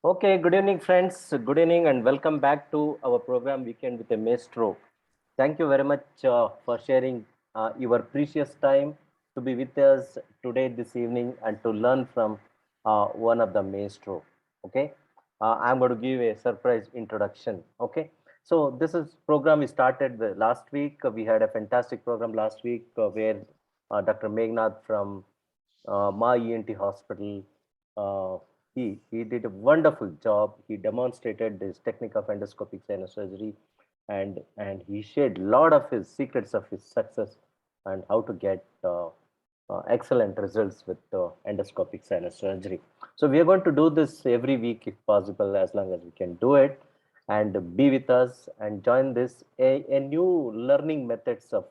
Okay, good evening, friends. Good evening, and welcome back to our program Weekend with a Maestro. Thank you very much for sharing your precious time to be with us today, this evening, and to learn from one of the Maestro. Okay, I'm going to give a surprise introduction. Okay, so this is program we started last week. We had a fantastic program last week where Dr. Meghnad from Ma ENT Hospital. Uh, he did a wonderful job. He demonstrated this technique of endoscopic sinus surgery, and he shared a lot of his secrets of his success and how to get excellent results with endoscopic sinus surgery. So we are going to do this every week if possible, as long as we can do it, and be with us and join this a new learning methods of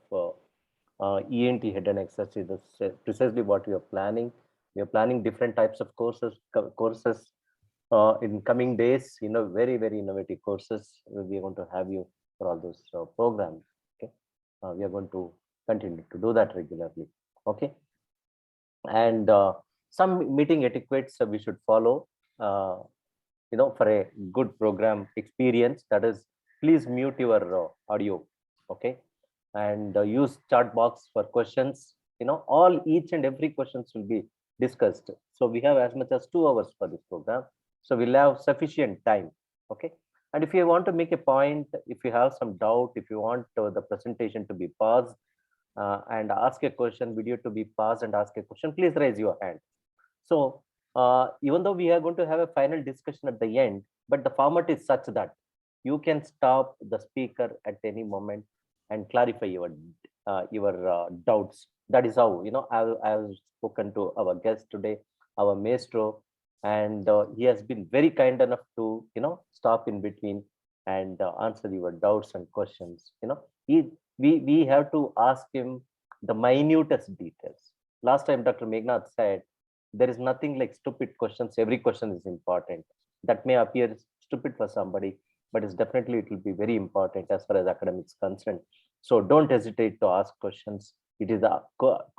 ENT head and neck surgery. That's precisely what we are planning. We are planning different types of courses in coming days. Very innovative courses. We are going to have you for all those programs. Okay, we are going to continue to do that regularly. Okay, and some meeting etiquettes we should follow. For a good program experience, that is, please mute your audio. Okay, and use chat box for questions. All each and every questions will be discussed. So we have as much as 2 hours for this program, so we'll have sufficient time. Okay, and if you want to make a point, if you have some doubt, if you want the presentation to be paused and ask a question, video to be paused and ask a question, please raise your hand. So even though we are going to have a final discussion at the end, but the format is such that you can stop the speaker at any moment and clarify your doubts. That is how I've spoken to our guest today, our maestro, and he has been very kind enough to stop in between and answer your doubts and questions. We have to ask him the minutest details. Last time, Dr. Meghnad said there is nothing like stupid questions. Every question is important. That may appear stupid for somebody, but it's definitely, it will be very important as far as academics concerned. So don't hesitate to ask questions. It is the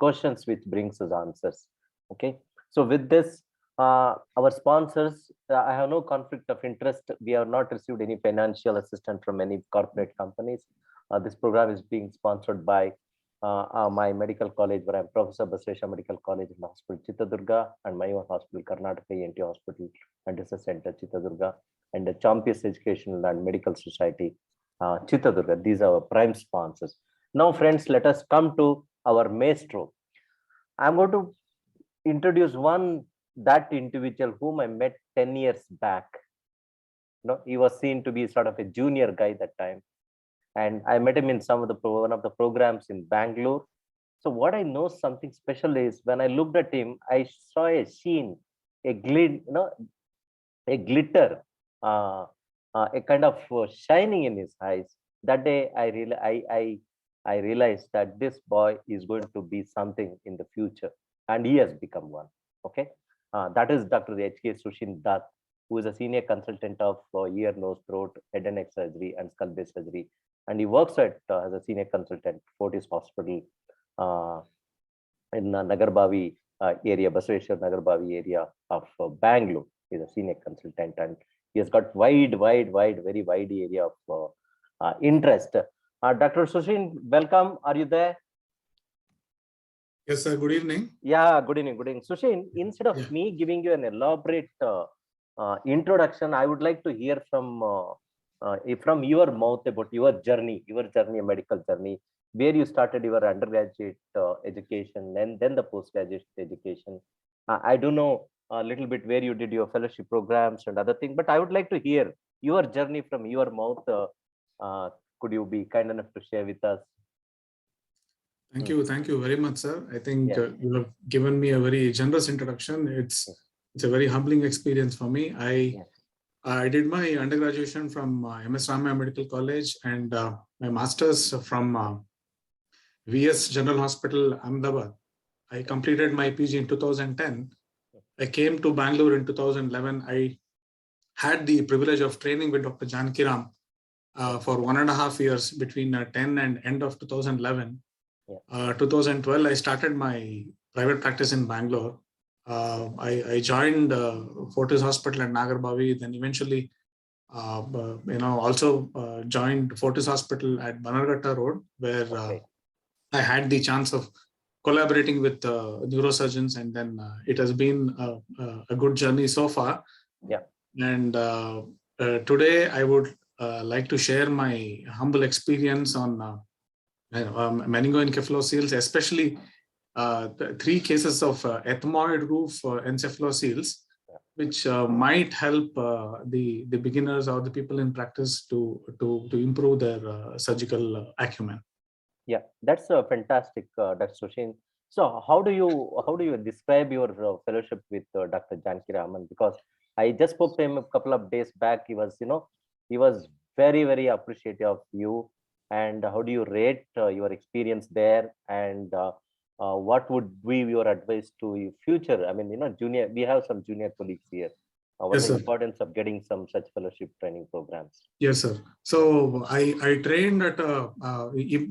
questions which brings us answers. Okay, so with this, our sponsors, I have no conflict of interest. We have not received any financial assistance from any corporate companies. This program is being sponsored by my medical college, where I'm Professor Basveshwara Medical College and Hospital Chitradurga, and my own hospital, Karnataka ENT Hospital and Research Center Chitradurga, and the Champions Educational and Medical Society Chitradurga. These are our prime sponsors. Now, friends, let us come to our maestro. I'm going to introduce that individual whom I met 10 years back. He was seen to be sort of a junior guy that time, and I met him in one of the programs in Bangalore. So what I know something special is when I looked at him, I saw a sheen, a a glitter, a kind of shining in his eyes. That day, I realized that this boy is going to be something in the future, and he has become one. Okay, that is Dr. H.K. Sushin Dutt, who is a senior consultant of ear, nose, throat, head and neck surgery, and skull-base surgery, and he works as a senior consultant Fortis Hospital in Nagarbavi area, Basaveshwar Nagarbavi area of Bangalore. He's a senior consultant, and he has got very wide area of interest. Dr. Sushin, welcome. Are you there? Yes, sir. Good evening. Yeah, good evening. Good evening. Sushin, instead of me giving you an elaborate introduction, I would like to hear from your mouth about your journey, a medical journey, where you started your undergraduate education, and then the postgraduate education. I do know a little bit where you did your fellowship programs and other things, but I would like to hear your journey from your mouth. Could you be kind enough to share with us? Thank you very much, sir. I think you have given me a very generous introduction. It's a very humbling experience for me. I did my undergraduation from MS Ramaiah Medical College and my master's from VS General Hospital, Ahmedabad. I completed my PG in 2010. I came to Bangalore in 2011. I had the privilege of training with Dr. Janaki Ram for 1.5 years between 10 and end of 2011. 2012, I started my private practice in Bangalore. I joined Fortis Hospital at Nagarbavi, then eventually also joined Fortis Hospital at Banarghatta Road, where I had the chance of collaborating with neurosurgeons, and then it has been a good journey so far. Yeah. And today I would like to share my humble experience on meningoencephaloceles, especially the 3 cases of ethmoid roof encephaloceles, which might help the beginners or the people in practice to improve their surgical acumen. Yeah, that's fantastic, Dr. Sushin. So how do you describe your fellowship with Dr. Janaki Raman? Because I just spoke to him a couple of days back. He was very, very appreciative of you. And how do you rate your experience there? And what would be your advice to your future? I mean, junior. We have some junior colleagues here. What's the importance of getting some such fellowship training programs? Yes, sir. So I trained at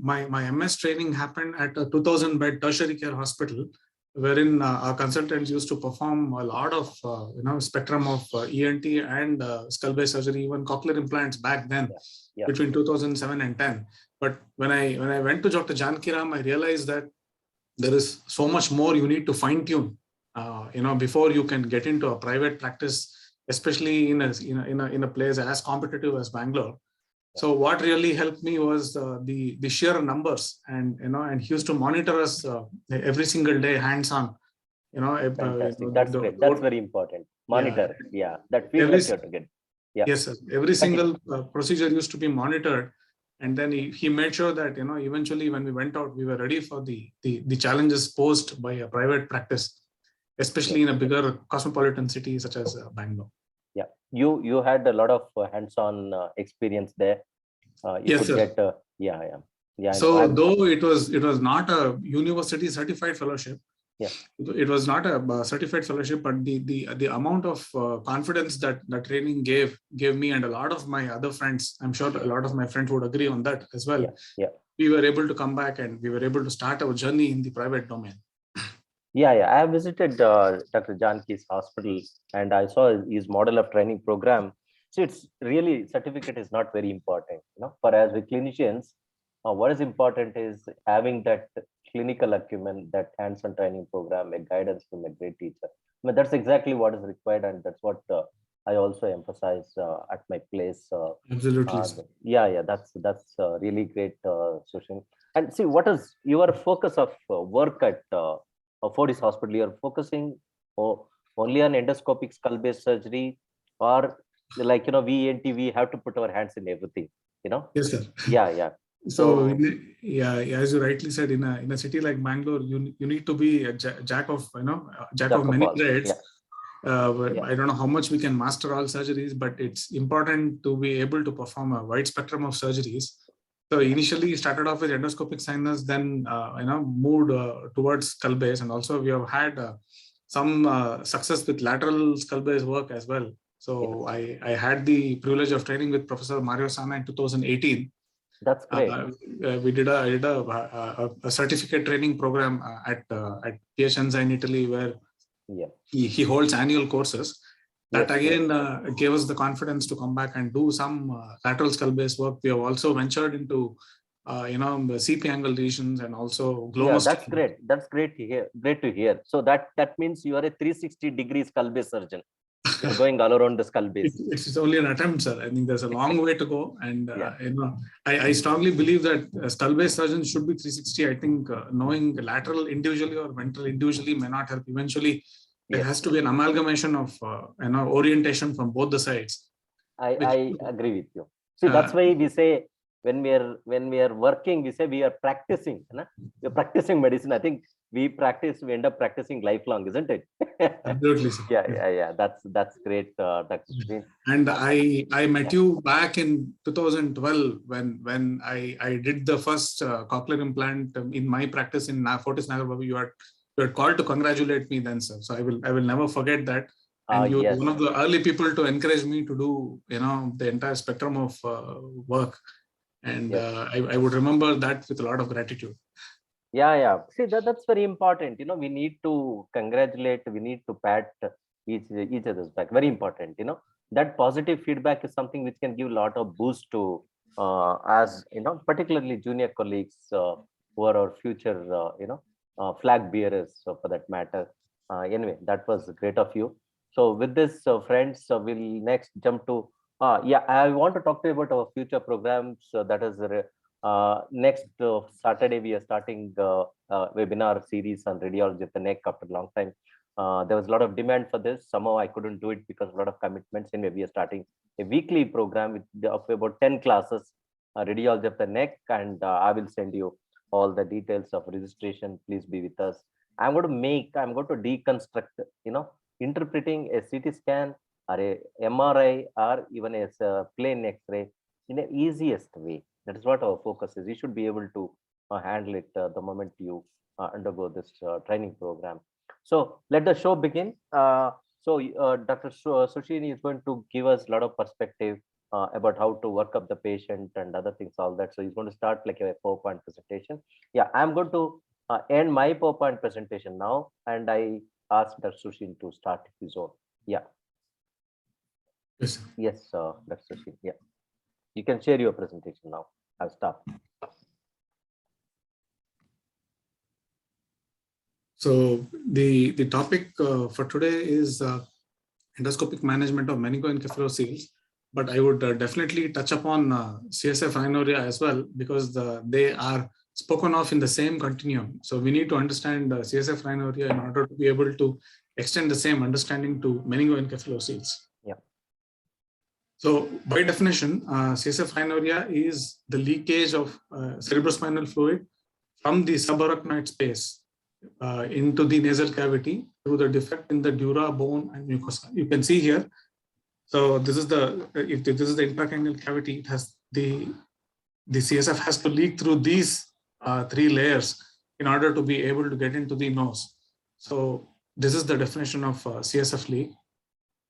my MS training happened at a 2,000 bed tertiary care hospital, wherein our consultants used to perform a lot of spectrum of ENT and skull-based surgery, even cochlear implants back then, between 2007 and 10. But when I went to Dr. Janaki Ram, I realized that there is so much more you need to fine tune, before you can get into a private practice, especially in a place as competitive as Bangalore. So what really helped me was the sheer numbers, and he used to monitor us every single day, hands on. Fantastic. That's great. That's very important. Monitor. Yeah. That feedback you have to get. Yeah. Yes, sir. Every single procedure used to be monitored. And then he made sure that, eventually when we went out, we were ready for the challenges posed by a private practice, especially in a bigger cosmopolitan city such as Bangalore. Yeah, you had a lot of hands-on experience there. Yes, sir. So though it was not a university certified fellowship, it was not a certified fellowship, but the amount of confidence that training gave me and a lot of my other friends, I'm sure a lot of my friends would agree on that as well. We were able to come back and we were able to start our journey in the private domain. Yeah, I have visited Dr. Janaki's hospital and I saw his model of training program. So it's really, certificate is not very important. For us with clinicians, what is important is having that clinical acumen, that hands-on training program, a guidance from a great teacher. I mean, that's exactly what is required, and that's what I also emphasize at my place. Absolutely. That's really great, Sushin. And see, what is your focus of work at Fortis Hospital? You're focusing only on endoscopic skull-based surgery, or like we have to put our hands in everything. Yes, sir. Yeah. So as you rightly said, in a city like Bangalore, you need to be a jack of many trades. I don't know how much we can master all surgeries, but it's important to be able to perform a wide spectrum of surgeries. So initially started off with endoscopic sinus, then moved towards skull base, and also we have had some success with lateral skull base work as well. So I had the privilege of training with Professor Mario Sana in 2018. That's great. We did a certificate training program at Piacenza in Italy, where he holds annual courses. That again gave us the confidence to come back and do some lateral skull base work. We have also ventured into CP angle lesions and also glomus. Yeah, that's great. That's great to hear. Great to hear. So that means you are a 360-degree skull base surgeon. You're going all around the skull base. It's only an attempt, sir. I think there's a long way to go, and I strongly believe that skull base surgeons should be 360. I think knowing lateral individually or ventral individually may not help. Eventually, there has to be an amalgamation of orientation from both the sides. I agree with you. See, that's why we say when we are working, we say we are practicing. We're practicing medicine. I think we end up practicing lifelong, isn't it? Absolutely, sir. Yeah. That's great, Dr. Sreen. And I met you back in 2012 when I did the first cochlear implant in my practice in Fortis Nagarbavi. You had called to congratulate me then, sir. So I will never forget that. And you were one of the early people to encourage me to do the entire spectrum of work. And I would remember that with a lot of gratitude. Yeah. See, that's very important. We need to congratulate, we need to pat each other's back. Very important. That positive feedback is something which can give a lot of boost to as particularly junior colleagues who are our future flag bearers for that matter. Anyway, that was great of you. So with this, friends, we'll next jump to yeah, I want to talk to you about our future programs. That is next Saturday, we are starting webinar series on radiology of the neck after a long time. There was a lot of demand for this. Somehow I couldn't do it because a lot of commitments. Anyway, we are starting a weekly program of about 10 classes, radiology of the neck, and I will send you all the details of registration. Please be with us. I'm going to deconstruct, interpreting a CT scan or a MRI or even as a plain X-ray in the easiest way. That is what our focus is. You should be able to handle it the moment you undergo this training program. So let the show begin. Dr. Sushini is going to give us a lot of perspective about how to work up the patient and other things, all that. So he's going to start like a PowerPoint presentation. Yeah, I'm going to end my PowerPoint presentation now, and I ask Dr. Sushini to start his own. Yeah. Yes, Dr. Sushini. Yeah. You can share your presentation now. I'll start. So the topic for today is endoscopic management of meningoencephalocele, but I would definitely touch upon CSF rhinorrhea as well, because they are spoken of in the same continuum. So we need to understand CSF rhinorrhea in order to be able to extend the same understanding to meningoencephaloceles. Yeah. So by definition, CSF rhinorrhea is the leakage of cerebrospinal fluid from the subarachnoid space into the nasal cavity through the defect in the dura, bone, and mucosa. You can see here. So this is the intracranial cavity. It has the CSF has to leak through these three layers in order to be able to get into the nose. So this is the definition of CSF leak.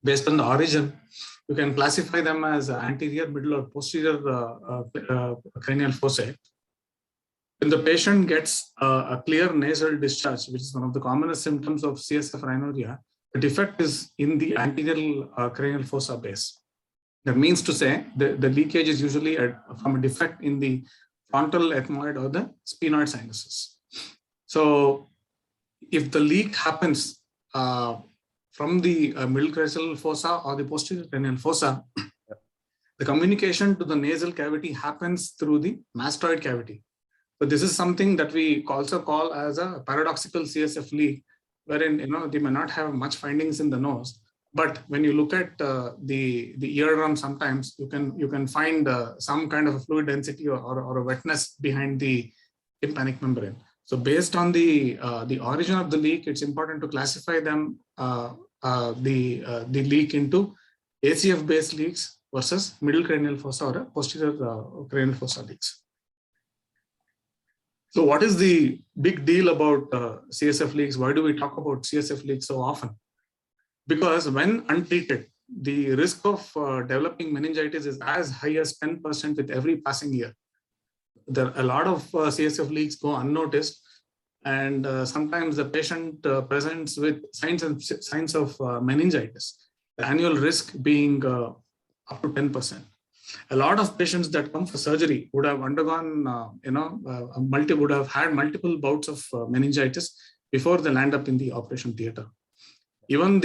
Based on the origin, you can classify them as anterior, middle, or posterior cranial foci. When the patient gets a clear nasal discharge, which is one of the commonest symptoms of CSF rhinorrhea, the defect is in the anterior cranial fossa base. That means to say the leakage is usually from a defect in the frontal ethmoid or the sphenoid sinuses. So if the leak happens from the middle cranial fossa or the posterior cranial fossa, the communication to the nasal cavity happens through the mastoid cavity. So this is something that we also call as a paradoxical CSF leak, wherein they may not have much findings in the nose, but when you look at the eardrum, sometimes you can find some kind of a fluid density or a wetness behind the tympanic membrane. So based on the origin of the leak, it's important to classify them the leak into ACF-based leaks versus middle cranial fossa or posterior cranial fossa leaks. So what is the big deal about CSF leaks? Why do we talk about CSF leaks so often? Because when untreated, the risk of developing meningitis is as high as 10% with every passing year. There are a lot of CSF leaks go unnoticed, and sometimes the patient presents with signs of meningitis, the annual risk being up to 10%. A lot of patients that come for surgery would have undergone, would have had multiple bouts of meningitis before they land up in the operation theater. Even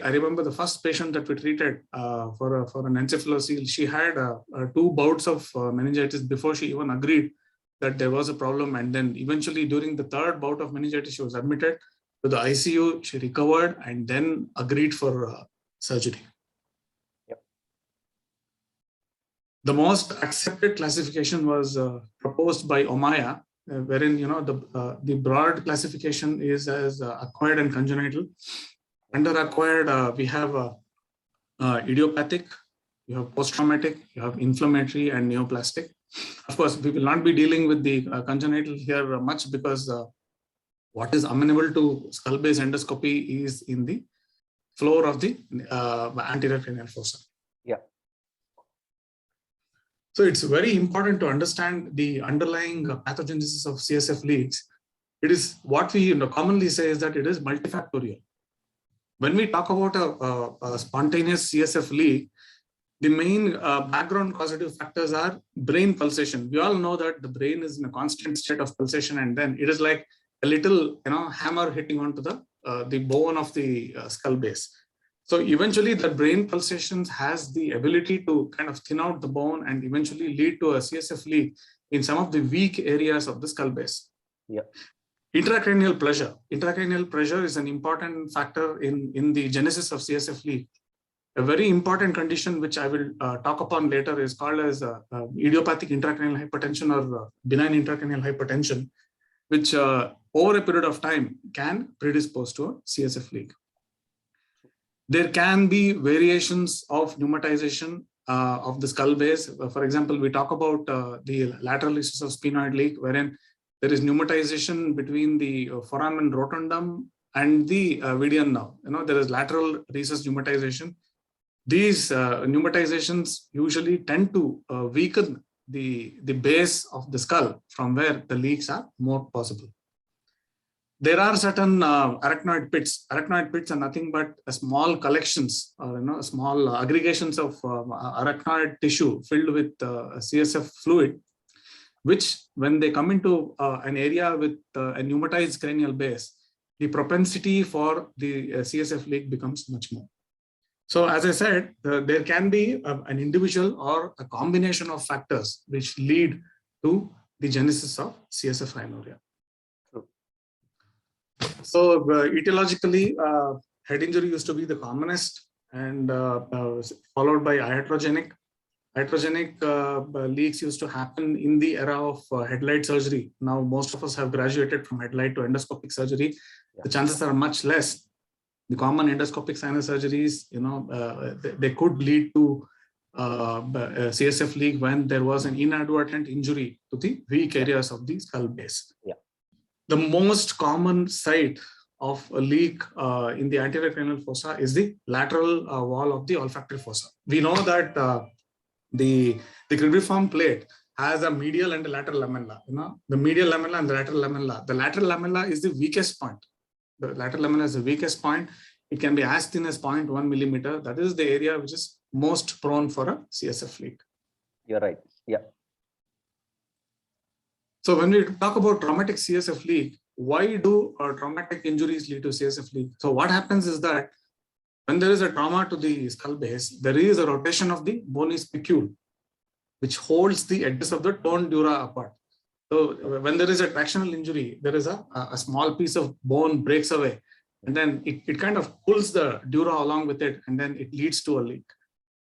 I remember the first patient that we treated for an encephalocele, she had 2 bouts of meningitis before she even agreed that there was a problem. And then eventually during the 3rd bout of meningitis, she was admitted to the ICU, she recovered and then agreed for surgery. The most accepted classification was proposed by Omaya, wherein the broad classification is as acquired and congenital. Under acquired, we have idiopathic, you have post-traumatic, you have inflammatory and neoplastic. Of course, we will not be dealing with the congenital here much, because what is amenable to skull-base endoscopy is in the floor of the anterior cranial fossa. Yeah. So it's very important to understand the underlying pathogenesis of CSF leaks, it is what we commonly say is that it is multifactorial. When we talk about a spontaneous CSF leak, the main background causative factors are brain pulsation. We all know that the brain is in a constant state of pulsation, and then it is like a little hammer hitting onto the bone of the skull base. So eventually the brain pulsations has the ability to kind of thin out the bone and eventually lead to a CSF leak in some of the weak areas of the skull base. Yeah. Intracranial pressure. Intracranial pressure is an important factor in the genesis of CSF leak. A very important condition which I will talk upon later is called as idiopathic intracranial hypertension or benign intracranial hypertension, which over a period of time can predispose to a CSF leak. There can be variations of pneumatization of the skull base. For example, we talk about the lateral issues of sphenoid leak, wherein there is pneumatization between the foramen rotundum and the median nerve. There is lateral recess pneumatization. These pneumatizations usually tend to weaken the base of the skull from where the leaks are more possible. There are certain arachnoid pits. Arachnoid pits are nothing but small collections or small aggregations of arachnoid tissue filled with CSF fluid, which when they come into an area with a pneumatized cranial base, the propensity for the CSF leak becomes much more. So as I said, there can be an individual or a combination of factors which lead to the genesis of CSF rhinorrhea. So etiologically, head injury used to be the commonest, and followed by iatrogenic. Iatrogenic leaks used to happen in the era of headlight surgery. Now most of us have graduated from headlight to endoscopic surgery. Yeah. The chances are much less. The common endoscopic sinus surgeries, they could lead to CSF leak when there was an inadvertent injury to the weak areas of the skull base. Yeah. The most common site of a leak in the anterior cranial fossa is the lateral wall of the olfactory fossa. We know that the cribriform plate has a medial and a lateral lamella. The medial lamella and the lateral lamella. The lateral lamella is the weakest point. The lateral lamella is the weakest point. It can be as thin as 0.1 millimeter. That is the area which is most prone for a CSF leak. You're right. Yeah. So when we talk about traumatic CSF leak, why do traumatic injuries lead to CSF leak? So what happens is that when there is a trauma to the skull base, there is a rotation of the bony spicule, which holds the edges of the torn dura apart. So when there is a tractional injury, there is a small piece of bone breaks away, and then it kind of pulls the dura along with it, and then it leads to a leak.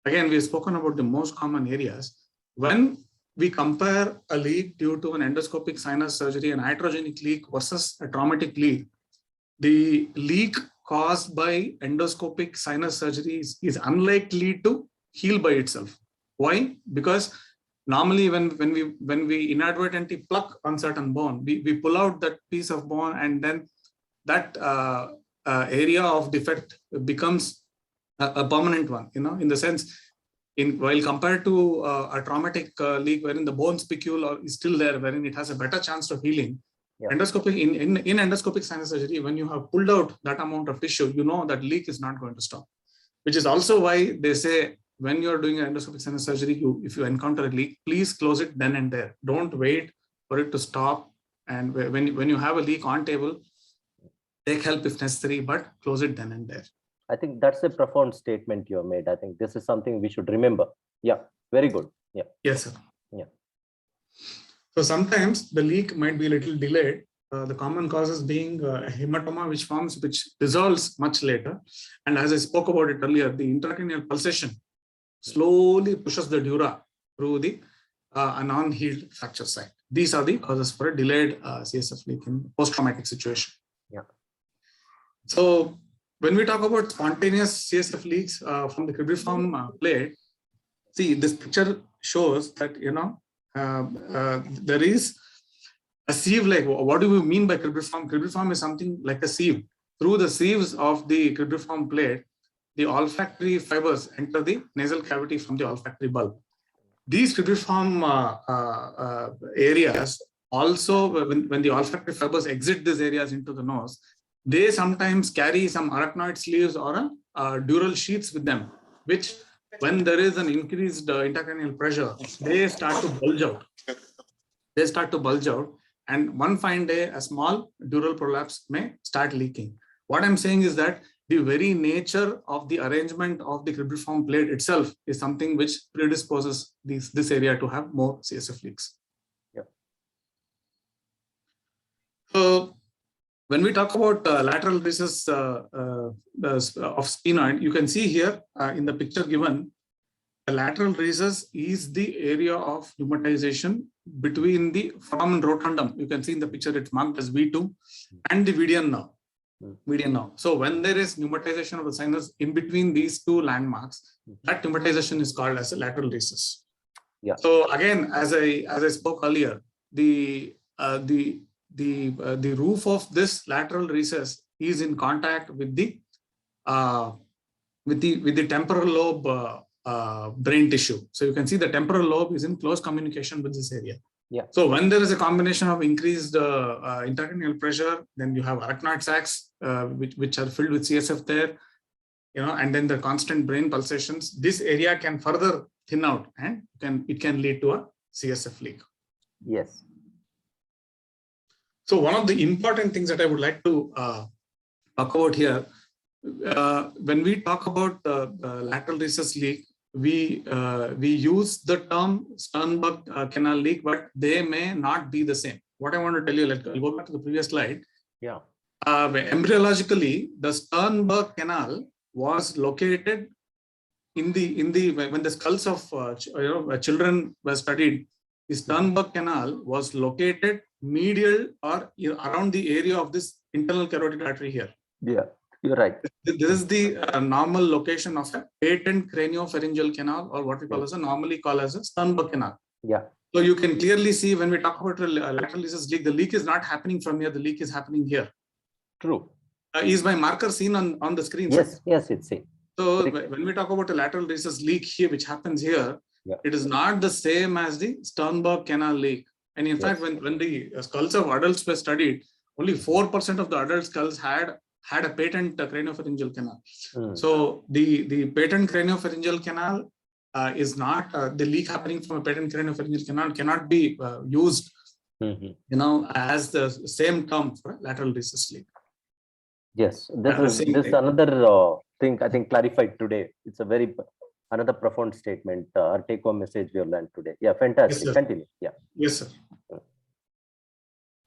Again, we've spoken about the most common areas. When we compare a leak due to an endoscopic sinus surgery, an iatrogenic leak versus a traumatic leak, the leak caused by endoscopic sinus surgery is unlikely to heal by itself. Why? Because normally when we inadvertently pluck on certain bone, we pull out that piece of bone, and then that area of defect becomes a permanent one, in the sense, while compared to a traumatic leak wherein the bone spicule is still there, wherein it has a better chance of healing. Yeah. Endoscopic in endoscopic sinus surgery, when you have pulled out that amount of tissue, that leak is not going to stop. Which is also why they say when you're doing an endoscopic sinus surgery, if you encounter a leak, please close it then and there. Don't wait for it to stop. And when you have a leak on table, take help if necessary, but close it then and there. I think that's a profound statement you have made. I think this is something we should remember. Yeah, very good. Yeah. Yes, sir. Yeah. So sometimes the leak might be a little delayed. The common causes being a hematoma which dissolves much later. And as I spoke about it earlier, the intracranial pulsation slowly pushes the dura through the a non-healed fracture site. These are the causes for a delayed CSF leak in post-traumatic situation. Yeah. So when we talk about spontaneous CSF leaks from the cribriform plate, see, this picture shows that there is a sieve. Like, what do we mean by cribriform? Cribriform is something like a sieve. Through the sieves of the cribriform plate, the olfactory fibers enter the nasal cavity from the olfactory bulb. These cribriform areas also, when the olfactory fibers exit these areas into the nose, they sometimes carry some arachnoid sleeves or dural sheaths with them, which when there is an increased intracranial pressure, they start to bulge out. They start to bulge out, and one fine day, a small dural prolapse may start leaking. What I'm saying is that the very nature of the arrangement of the cribriform plate itself is something which predisposes this area to have more CSF leaks. Yeah. So when we talk about lateral recess of sphenoid, you can see here in the picture given, the lateral recess is the area of pneumatization between the foramen rotundum. You can see in the picture it's marked as V2 and the median nerve. So when there is pneumatization of the sinus in between these two landmarks, that pneumatization is called as a lateral recess. Yeah. So again, as I spoke earlier, the roof of this lateral recess is in contact with the temporal lobe brain tissue. So you can see the temporal lobe is in close communication with this area. Yeah. So when there is a combination of increased intracranial pressure, then you have arachnoid sacs which are filled with CSF there, and then the constant brain pulsations. This area can further thin out, and it can lead to a CSF leak. Yes. So one of the important things that I would like to talk about here, when we talk about lateral recess leak, we use the term Sternberg canal leak, but they may not be the same. What I want to tell you, I'll go back to the previous slide. Yeah. Embryologically, the Sternberg canal was located when the skulls of children were studied. The Sternberg canal was located medial or around the area of this internal carotid artery here. Yeah, you're right. This is the normal location of a patent craniopharyngeal canal, or what we call normally call as a Sternberg canal. Yeah. So you can clearly see when we talk about lateral recess leak, the leak is not happening from here. The leak is happening here. True. Is my marker seen on the screen? Yes. Sir? Yes, it's seen. So when we talk about a lateral recess leak here, which happens here, it is not the same as the Sternberg canal leak. And in fact, when the skulls of adults were studied, only 4% of the adult skulls had a patent craniopharyngeal canal. So the patent craniopharyngeal canal is not the leak happening from a patent craniopharyngeal canal cannot be used, as the same term for lateral recess leak. Yes, this is another thing I think clarified today. It's a another profound statement or take home message we have learned today. Yeah, fantastic. Yes, continue. Yeah. Yes, sir.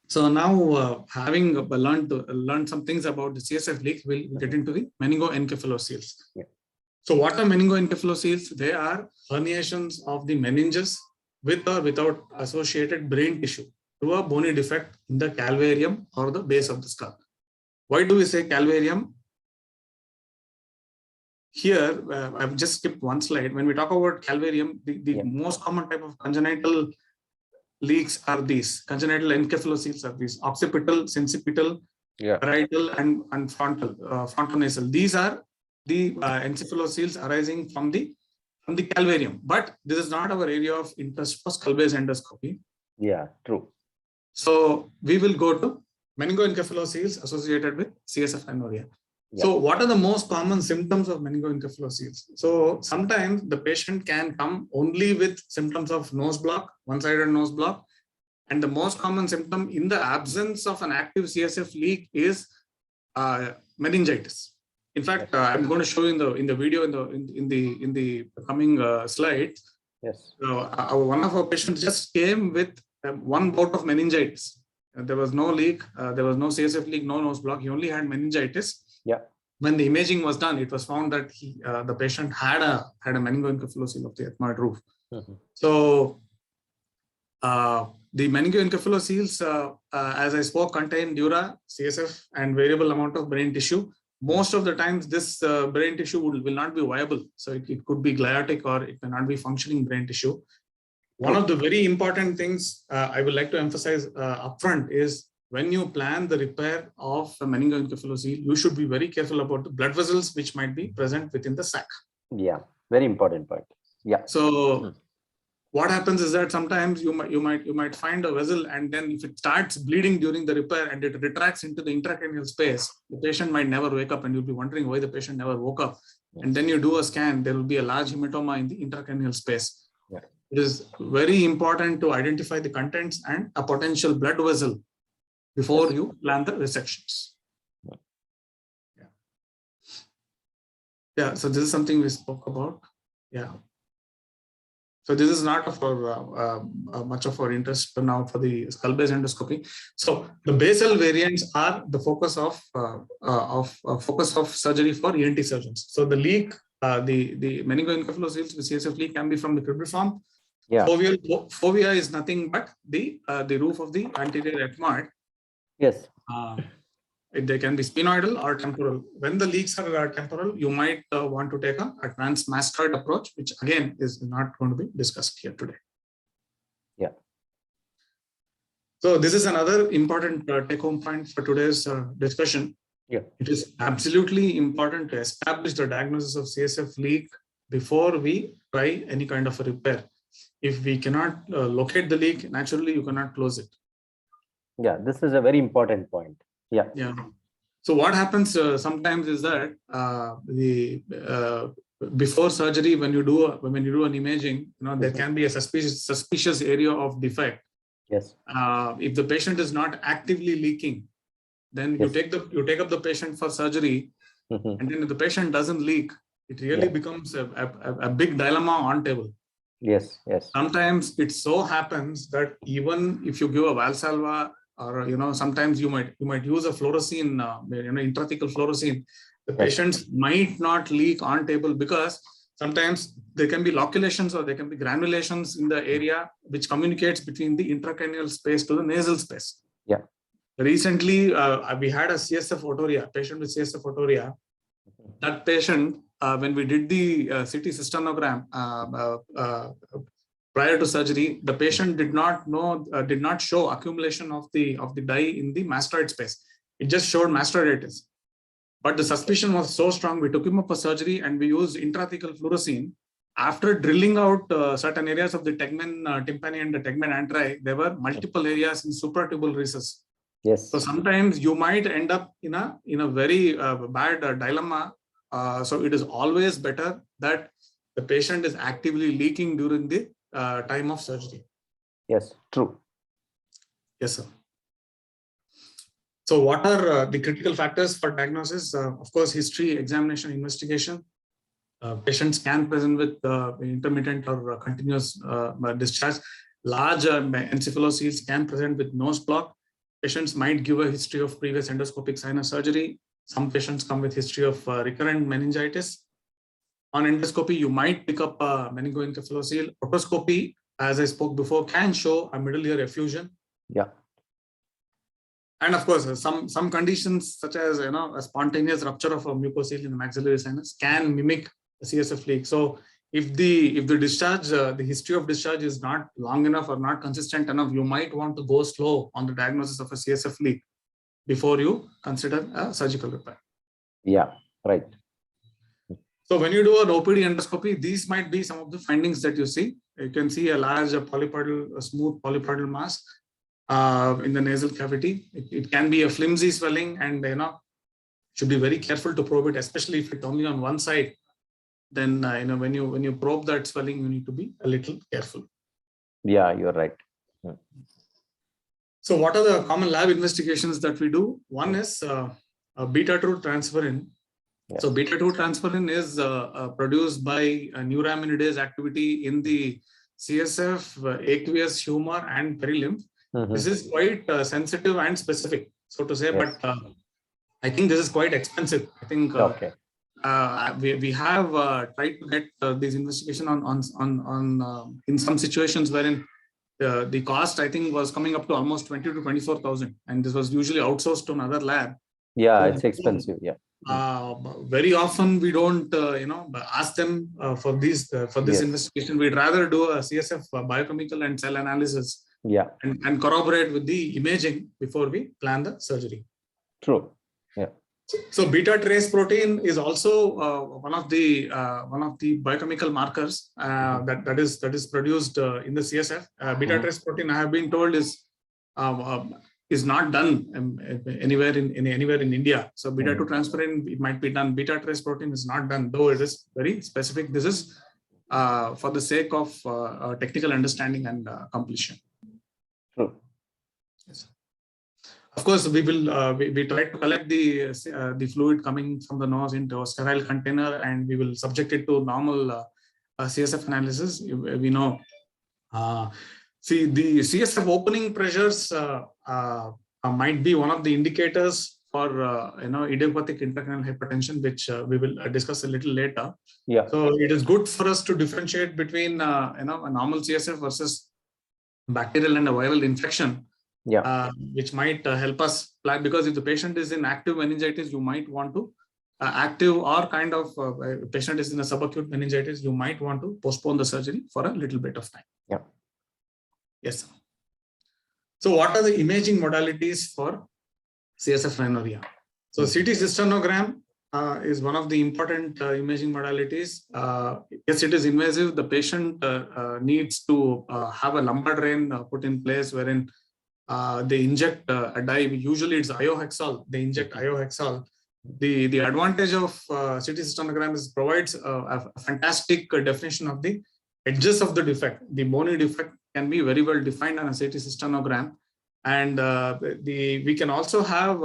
So now, having learned some things about the CSF leak, we'll get into the meningoencephalocele. Yeah. So what are meningoencephalocele? They are herniations of the meninges with or without associated brain tissue to a bony defect in the calvarium or the base of the skull. Why do we say calvarium? Here, I've just skipped one slide. When we talk about calvarium, the most common type of congenital leaks are these. Congenital encephaloceles are these: occipital, sincipital, parietal, and frontal, frontonasal. These are the encephaloceles arising from the calvarium. But this is not our area of interest for skull-base endoscopy. Yeah, true. So we will go to meningoencephaloceles associated with CSF anuria. So what are the most common symptoms of meningoencephaloceles? So sometimes the patient can come only with symptoms of nose block, one-sided nose block. And the most common symptom in the absence of an active CSF leak is meningitis. In fact, I'm going to show you in the video in the coming slides. Yes. One of our patients just came with one bout of meningitis. There was no leak, there was no CSF leak, no nose block. He only had meningitis. Yeah. When the imaging was done, it was found that the patient had a meningoencephalocele of the ethmoid roof. So the meningoencephaloceles, as I spoke, contain dura, CSF, and variable amount of brain tissue. Most of the times, this brain tissue will not be viable. So it could be gliotic or it may not be functioning brain tissue. One of the very important things I would like to emphasize upfront is when you plan the repair of a meningoencephalocele, you should be very careful about the blood vessels which might be present within the sac. Yeah, very important point. Yeah. So what happens is that sometimes you might find a vessel, and then if it starts bleeding during the repair and it retracts into the intracranial space, the patient might never wake up, and you'll be wondering why the patient never woke up. And then you do a scan, there will be a large hematoma in the intracranial space. Yeah. It is very important to identify the contents and a potential blood vessel before you plan the resections. Yeah, so this is something we spoke about. Yeah. So this is not for much of our interest now for the skull-base endoscopy. So the basal variants are the focus of surgery for ENT surgeons. So the leak, the meningoencephaloceles with CSF leak can be from the cribriform. Yeah. Fovea is nothing but the roof of the anterior ethmoid. Yes. They can be sphenoidal or temporal. When the leaks are temporal, you might want to take a transmastoid approach, which again is not going to be discussed here today. Yeah. So this is another important take-home point for today's discussion. Yeah. It is absolutely important to establish the diagnosis of CSF leak before we try any kind of a repair. If we cannot locate the leak, naturally you cannot close it. Yeah, this is a very important point. Yeah. Yeah. So what happens sometimes is that before surgery, when you do an imaging, there can be a suspicious area of defect. Yes. If the patient is not actively leaking, then you take up the patient for surgery, and then if the patient doesn't leak, it really becomes a big dilemma on table. Yes. Yes. Sometimes it so happens that even if you give a Valsalva, or sometimes you might use a fluorescein, intrathecal fluorescein, the patients might not leak on table because sometimes there can be loculations or there can be granulations in the area which communicates between the intracranial space to the nasal space. Yeah. Recently, we had a CSF otorrhea, patient with CSF otorrhea. That patient, when we did the CT cystonogram prior to surgery, the patient did not show accumulation of the dye in the mastoid space. It just showed mastoiditis. But the suspicion was so strong, we took him up for surgery and we used intrathecal fluorescein. After drilling out certain areas of the tegmen tympani and the tegmen anteri, there were multiple areas in supratubular recess. Yes. So sometimes you might end up in a very bad dilemma. So it is always better that the patient is actively leaking during the time of surgery. Yes, true. Yes, sir. So what are the critical factors for diagnosis? Of course, history, examination, investigation. Patients can present with intermittent or continuous discharge. Large encephaloceles can present with nose block. Patients might give a history of previous endoscopic sinus surgery. Some patients come with history of recurrent meningitis. On endoscopy, you might pick up a meningoencephalocele. Otoscopy, as I spoke before, can show a middle ear effusion. Yeah. And of course, some conditions such as a spontaneous rupture of a mucocele in the maxillary sinus can mimic a CSF leak. So if the discharge, the history of discharge is not long enough or not consistent enough, you might want to go slow on the diagnosis of a CSF leak before you consider a surgical repair. Yeah, right. So when you do an OPD endoscopy, these might be some of the findings that you see. You can see a large smooth polypoidal mass in the nasal cavity. It can be a flimsy swelling, and should be very careful to probe it, especially if it's only on one side. Then when you probe that swelling, you need to be a little careful. Yeah, you're right. So what are the common lab investigations that we do? One is beta-2 transferrin. Yes. So beta-2 transferrin is produced by neuraminidase activity in the CSF, aqueous humor, and perilymph. This is quite sensitive and specific, so to say, but I think this is quite expensive. I think we have tried to get these investigation on in some situations wherein the cost, I think, was coming up to almost 20 to 24,000, and this was usually outsourced to another lab. Yeah, it's expensive. Yeah. Very often we don't ask them for this investigation. We'd rather do a CSF biochemical and cell analysis and corroborate with the imaging before we plan the surgery. True. Yeah. So beta trace protein is also one of the biochemical markers that is produced in the CSF. Beta trace protein, I have been told, is not done anywhere in India. So beta 2 transferrin, it might be done. Beta trace protein is not done, though it is very specific. This is for the sake of technical understanding and completion. True. Yes. Of course, we will we try to collect the fluid coming from the nose into a sterile container, and we will subject it to normal CSF analysis. We know, see, the CSF opening pressures might be one of the indicators for idiopathic intracranial hypertension, which we will discuss a little later. Yeah. So it is good for us to differentiate between a normal CSF versus bacterial and a viral infection. Yeah. Which might help us plan, because if the patient is in active meningitis, you might want to active or kind of patient is in a subacute meningitis, you might want to postpone the surgery for a little bit of time. Yeah. Yes. So what are the imaging modalities for CSF rhinorrhea? So CT cystonogram is one of the important imaging modalities. Yes, it is invasive. The patient needs to have a lumbar drain put in place, wherein they inject a dye. Usually it's iohexol. They inject iohexol. The advantage of CT cystonogram is provides a fantastic definition of the edges of the defect. The bony defect can be very well defined on a CT cystonogram, and we can also have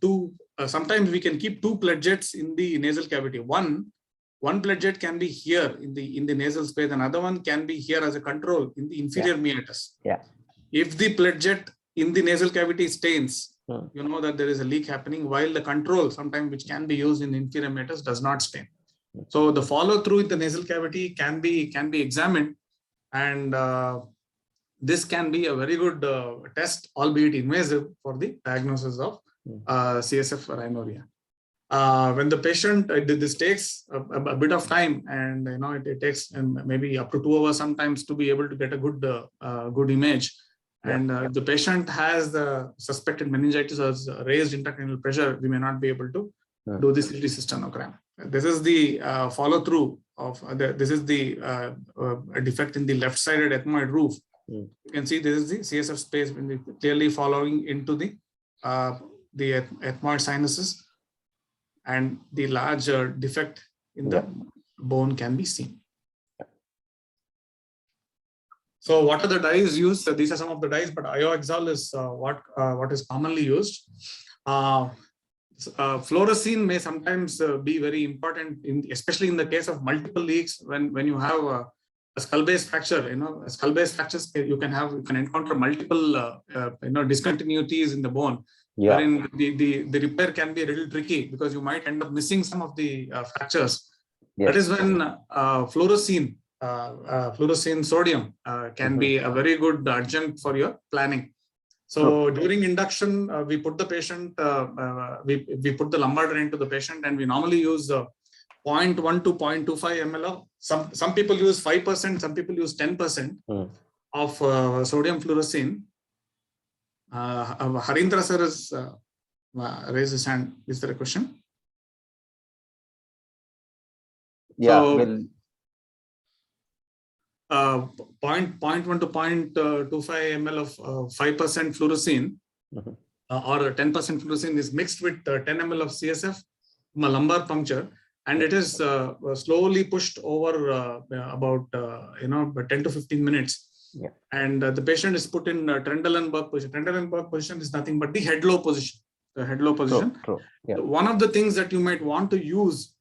two. Sometimes we can keep two pledgets in the nasal cavity. One pledget can be here in the nasal space. Another one can be here as a control in the inferior meatus. Yeah. If the pledget in the nasal cavity stains, you know that there is a leak happening, while the control, sometimes which can be used in the inferior meatus, does not stain. So the follow through in the nasal cavity can be examined, and this can be a very good test, albeit invasive, for the diagnosis of CSF rhinorrhea. When the patient, this takes a bit of time, and it takes maybe up to 2 hours sometimes to be able to get a good image. And if the patient has the suspected meningitis or raised intracranial pressure, we may not be able to do this CT cystonogram. This is the follow through of this is the defect in the left-sided ethmoid roof. You can see this is the CSF space clearly following into the ethmoid sinuses, and the larger defect in the bone can be seen. So what are the dyes used? So these are some of the dyes, but iohexol is what is commonly used. Fluorescein may sometimes be very important, especially in the case of multiple leaks, when you have a skull-based fracture. Skull-based fractures, you can encounter multiple discontinuities in the bone. Yeah. Wherein the repair can be a little tricky, because you might end up missing some of the fractures. That is when fluorescein sodium can be a very good adjunct for your planning. So during induction, we put the patient, we put the lumbar drain to the patient, and we normally use 0.1 to 0.25 ml of, some people use 5%, some people use 10% of sodium fluorescein. Harindra sir has raised his hand. Is there a question? Yeah. So, 0.1 to 0.25 ml of 5% fluorescein or 10% fluorescein is mixed with 10 ml of CSF from a lumbar puncture, and it is slowly pushed over about 10 to 15 minutes. Yeah. And the patient is put in Trendelenburg position. Trendelenburg position is nothing but the head low position. The head low position. True. Yeah. One of the things that you might want to use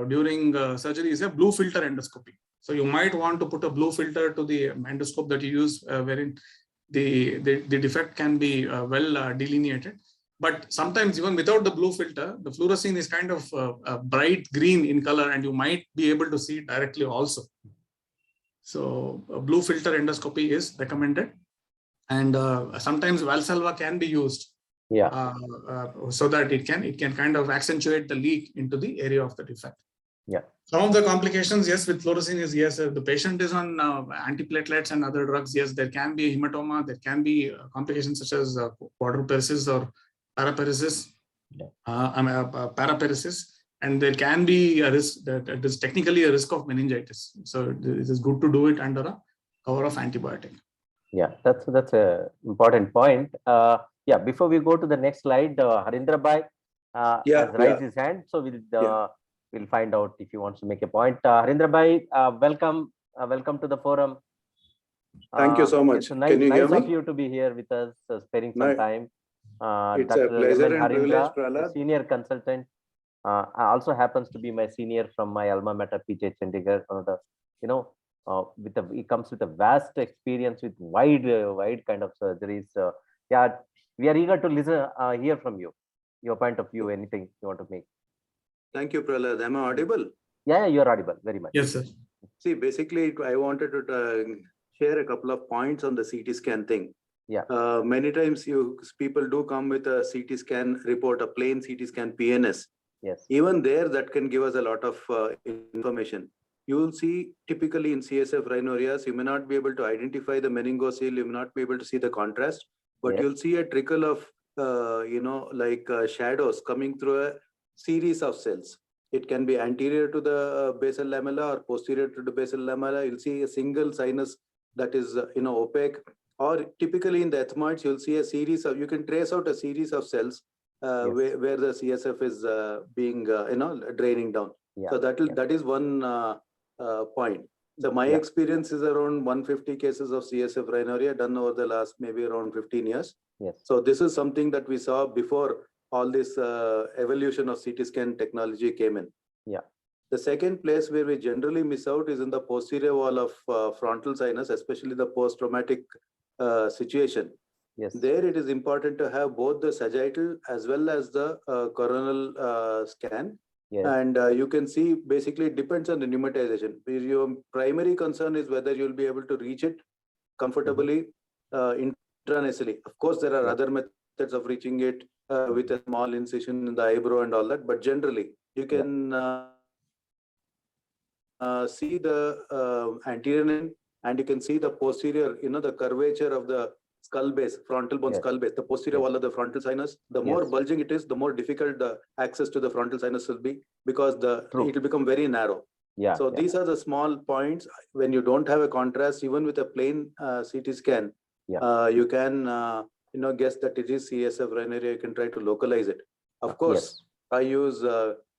during surgery is a blue filter endoscopy. So you might want to put a blue filter to the endoscope that you use, wherein the defect can be well delineated. But sometimes even without the blue filter, the fluorescein is kind of bright green in color, and you might be able to see it directly also. So a blue filter endoscopy is recommended, and sometimes Valsalva can be used, so that it can kind of accentuate the leak into the area of the defect. Yeah. Some of the complications, yes, with fluorescein is, yes, the patient is on antiplatelets and other drugs. Yes, there can be a hematoma. There can be complications such as quadriparesis or paraparesis. paraparesis, and there can be a risk that it is technically a risk of meningitis. So it is good to do it under a cover of antibiotic. Yeah, that's a important point. Yeah, before we go to the next slide, Harindra Bhai has raised his hand, so we'll find out if he wants to make a point. Harindra Bhai, welcome to the forum. Thank you so much. It's nice, Can you hear me? of you to be here with us, sparing some time. It's Dr. a pleasure M. and privilege, Harindra, Prahlad. senior consultant, also happens to be my senior from my alma mater, PJ Chandigarh. He comes with a vast experience with wide kind of surgeries. Yeah, we are eager to listen, hear from you, your point of view, anything you want to make. Thank you, Prahlad. Am I audible? Yeah, you're audible very much. Yes, sir. See, basically, I wanted to share a couple of points on the CT scan thing. Yeah. Many times people do come with a CT scan report, a plain CT scan PNS. Yes. Even there, that can give us a lot of information. You will see typically in CSF rhinorias, you may not be able to identify the meningocele, you may not be able to see the contrast, but Yes. you'll see a trickle of, shadows coming through a series of cells. It can be anterior to the basal lamella or posterior to the basal lamella. You'll see a single sinus that is, opaque. Or typically in the ethmoids, you'll see a series of, you can trace out a series of cells where the CSF is being, draining down. Yeah. So that is one point. So my experience is around 150 cases of CSF rhinorrhea done over the last maybe around 15 years. Yes. So this is something that we saw before all this evolution of CT scan technology came in. Yeah. The second place where we generally miss out is in the posterior wall of frontal sinus, especially the post-traumatic situation. Yes. There it is important to have both the sagittal as well as the coronal scan. Yes. And you can see basically it depends on the pneumatization. Your primary concern is whether you'll be able to reach it comfortably intranasally. Of course, there are other methods of reaching it with a small incision in the eyebrow and all that, but generally you can see the anterior end, and you can see the posterior, the curvature of the skull base, frontal bone skull base, the posterior wall of the frontal sinus. The more bulging it is, the more difficult the access to the frontal sinus will be, because it will become very narrow. Yeah. So these are the small points. When you don't have a contrast, even with a plain CT scan, you can guess that it is CSF rhinorrhea. You can try to localize it. Of course, I use.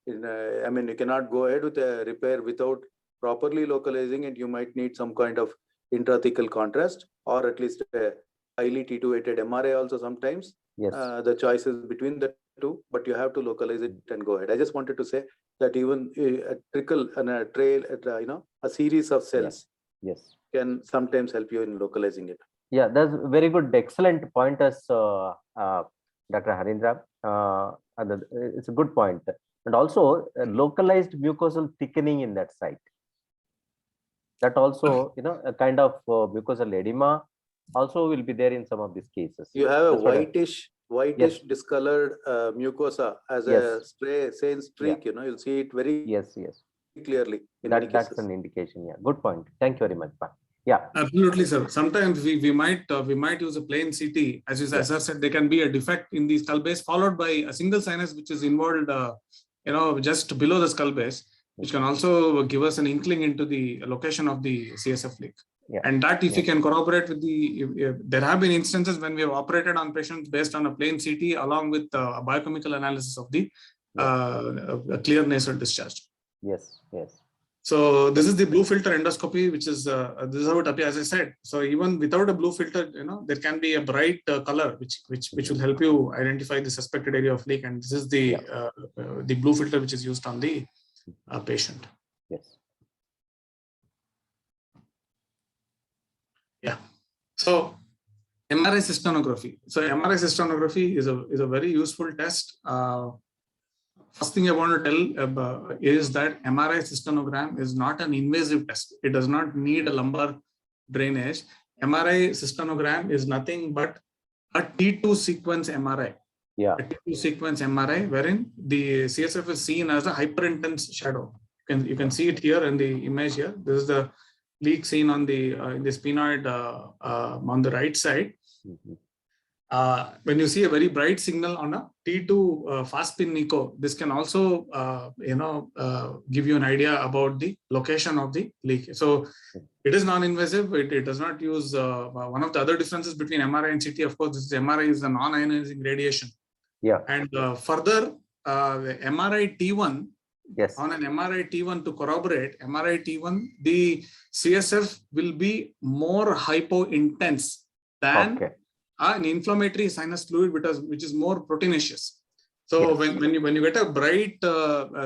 You cannot go ahead with a repair without properly localizing it. You might need some kind of intrathecal contrast, or at least a highly T2-weighted MRI also sometimes. Yes. The choice is between the two, but you have to localize it and go ahead. I just wanted to say that even a trickle and a trail, a series of cells can sometimes help you in localizing it. Yeah, that's very good, excellent pointers, Dr. Harindra. It's a good point. And also localized mucosal thickening in that site. That also, a kind of mucosal edema also will be there in some of these cases. You have a whitish discolored mucosa as a same streak. You'll see it very clearly. That's an indication. Yeah, good point. Thank you very much. Yeah, absolutely, sir. Sometimes we might use a plain CT. As sir said, there can be a defect in the skull base followed by a single sinus which is involved, just below the skull base, which can also give us an inkling into the location of the CSF leak. Yeah. And that, if you can corroborate with there have been instances when we have operated on patients based on a plain CT along with a biochemical analysis of the a clear nasal discharge. Yes. So this is the blue filter endoscopy, which is this is how it appears, as I said. So even without a blue filter, there can be a bright color which will help you identify the suspected area of leak, and this is the blue filter which is used on the patient. Yes. Yeah. So MRI cysternography. So MRI cysternography is a very useful test. First thing I want to tell is that MRI cystonogram is not an invasive test. It does not need a lumbar drainage. MRI cystonogram is nothing but a T2 sequence MRI. Yeah. A T2 sequence MRI wherein the CSF is seen as a hyperintense shadow. You can see it here in the image here. This is the leak seen on the in the sphenoid on the right side. when you see a very bright signal on a T2 fast spin echo, this can also give you an idea about the location of the leak. So it is non-invasive. It does not use one of the other differences between MRI and CT. Of course, this MRI is a non-ionizing radiation. Yeah. And further, the MRI T1. Yes. On an MRI T1 to corroborate MRI T1, the CSF will be more hypo-intense than an inflammatory sinus fluid, which is more proteinaceous. So when you get a bright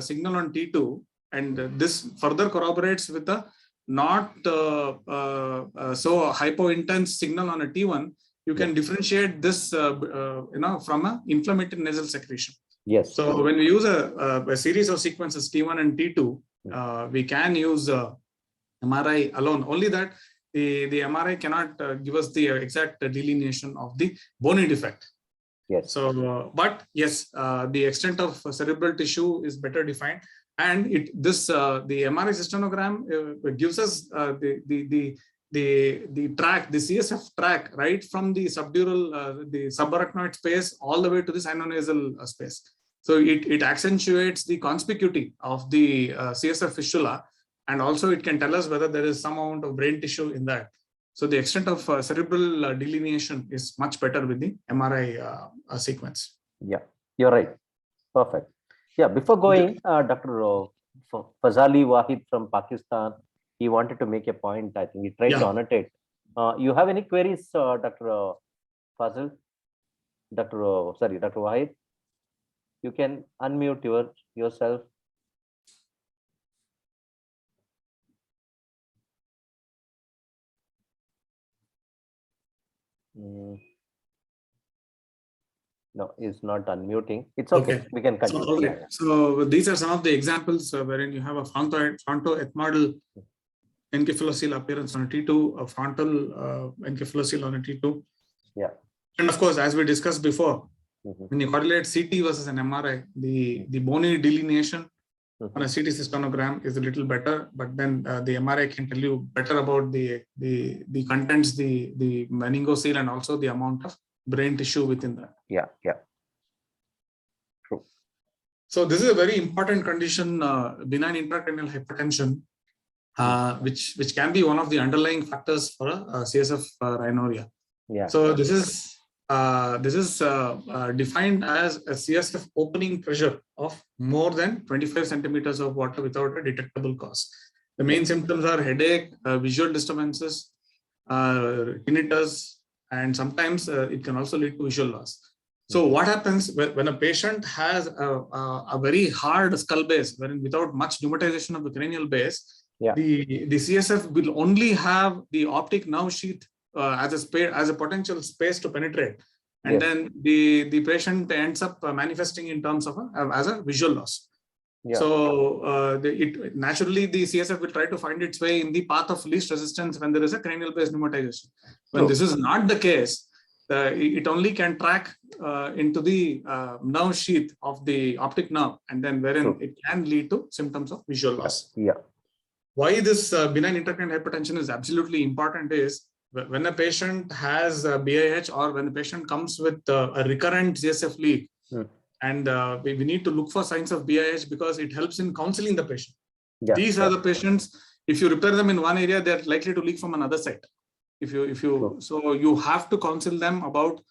signal on T2, and this further corroborates with a not so hypo-intense signal on a T1, you can differentiate this from an inflammatory nasal secretion. Yes. So when we use a series of sequences T1 and T2, we can use MRI alone. Only that the MRI cannot give us the exact delineation of the bony defect. Yes. So, but yes, the extent of cerebral tissue is better defined, and the MRI cystonogram gives us the track, the CSF track, right from the subdural, the subarachnoid space all the way to the sinonasal space. So it accentuates the conspicuity of the CSF fistula, and also it can tell us whether there is some amount of brain tissue in that. So the extent of cerebral delineation is much better with the MRI sequence. Yeah, you're right. Perfect. Yeah, before going, Dr. Fazali Wahid from Pakistan, he wanted to make a point. I think he tried to annotate. You have any queries, Dr. Fazal? Dr. Wahid? You can unmute yourself. No, he's not unmuting. It's okay. We can continue. So these are some of the examples wherein you have a frontoethmoidal encephalocele appearance on a T2, a frontal encephalocele on a T2. Yeah. And of course, as we discussed before, when you correlate CT versus an MRI, the bony delineation on a CT cystonogram is a little better, but then the MRI can tell you better about the contents, the meningocele, and also the amount of brain tissue within that. Yeah. True. So this is a very important condition, benign intracranial hypertension, which can be one of the underlying factors for a CSF rhinorrhea. Yeah. So this is defined as a CSF opening pressure of more than 25 centimeters of water without a detectable cause. The main symptoms are headache, visual disturbances, tinnitus, and sometimes it can also lead to visual loss. So what happens when a patient has a very hard skull base, wherein without much pneumatization of the cranial base, the CSF will only have the optic nerve sheath as a potential space to penetrate, and then the patient ends up manifesting in terms of as a visual loss. So naturally the CSF will try to find its way in the path of least resistance when there is a cranial base pneumatization. When this is not the case, it only can track into the nerve sheath of the optic nerve, and then wherein it can lead to symptoms of visual loss. Why this benign intracranial hypertension is absolutely important is when a patient has BIH, or when the patient comes with a recurrent CSF leak, and we need to look for signs of BIH because it helps in counseling the patient. These are the patients, if you repair them in one area, they're likely to leak from another site. So you have to counsel them about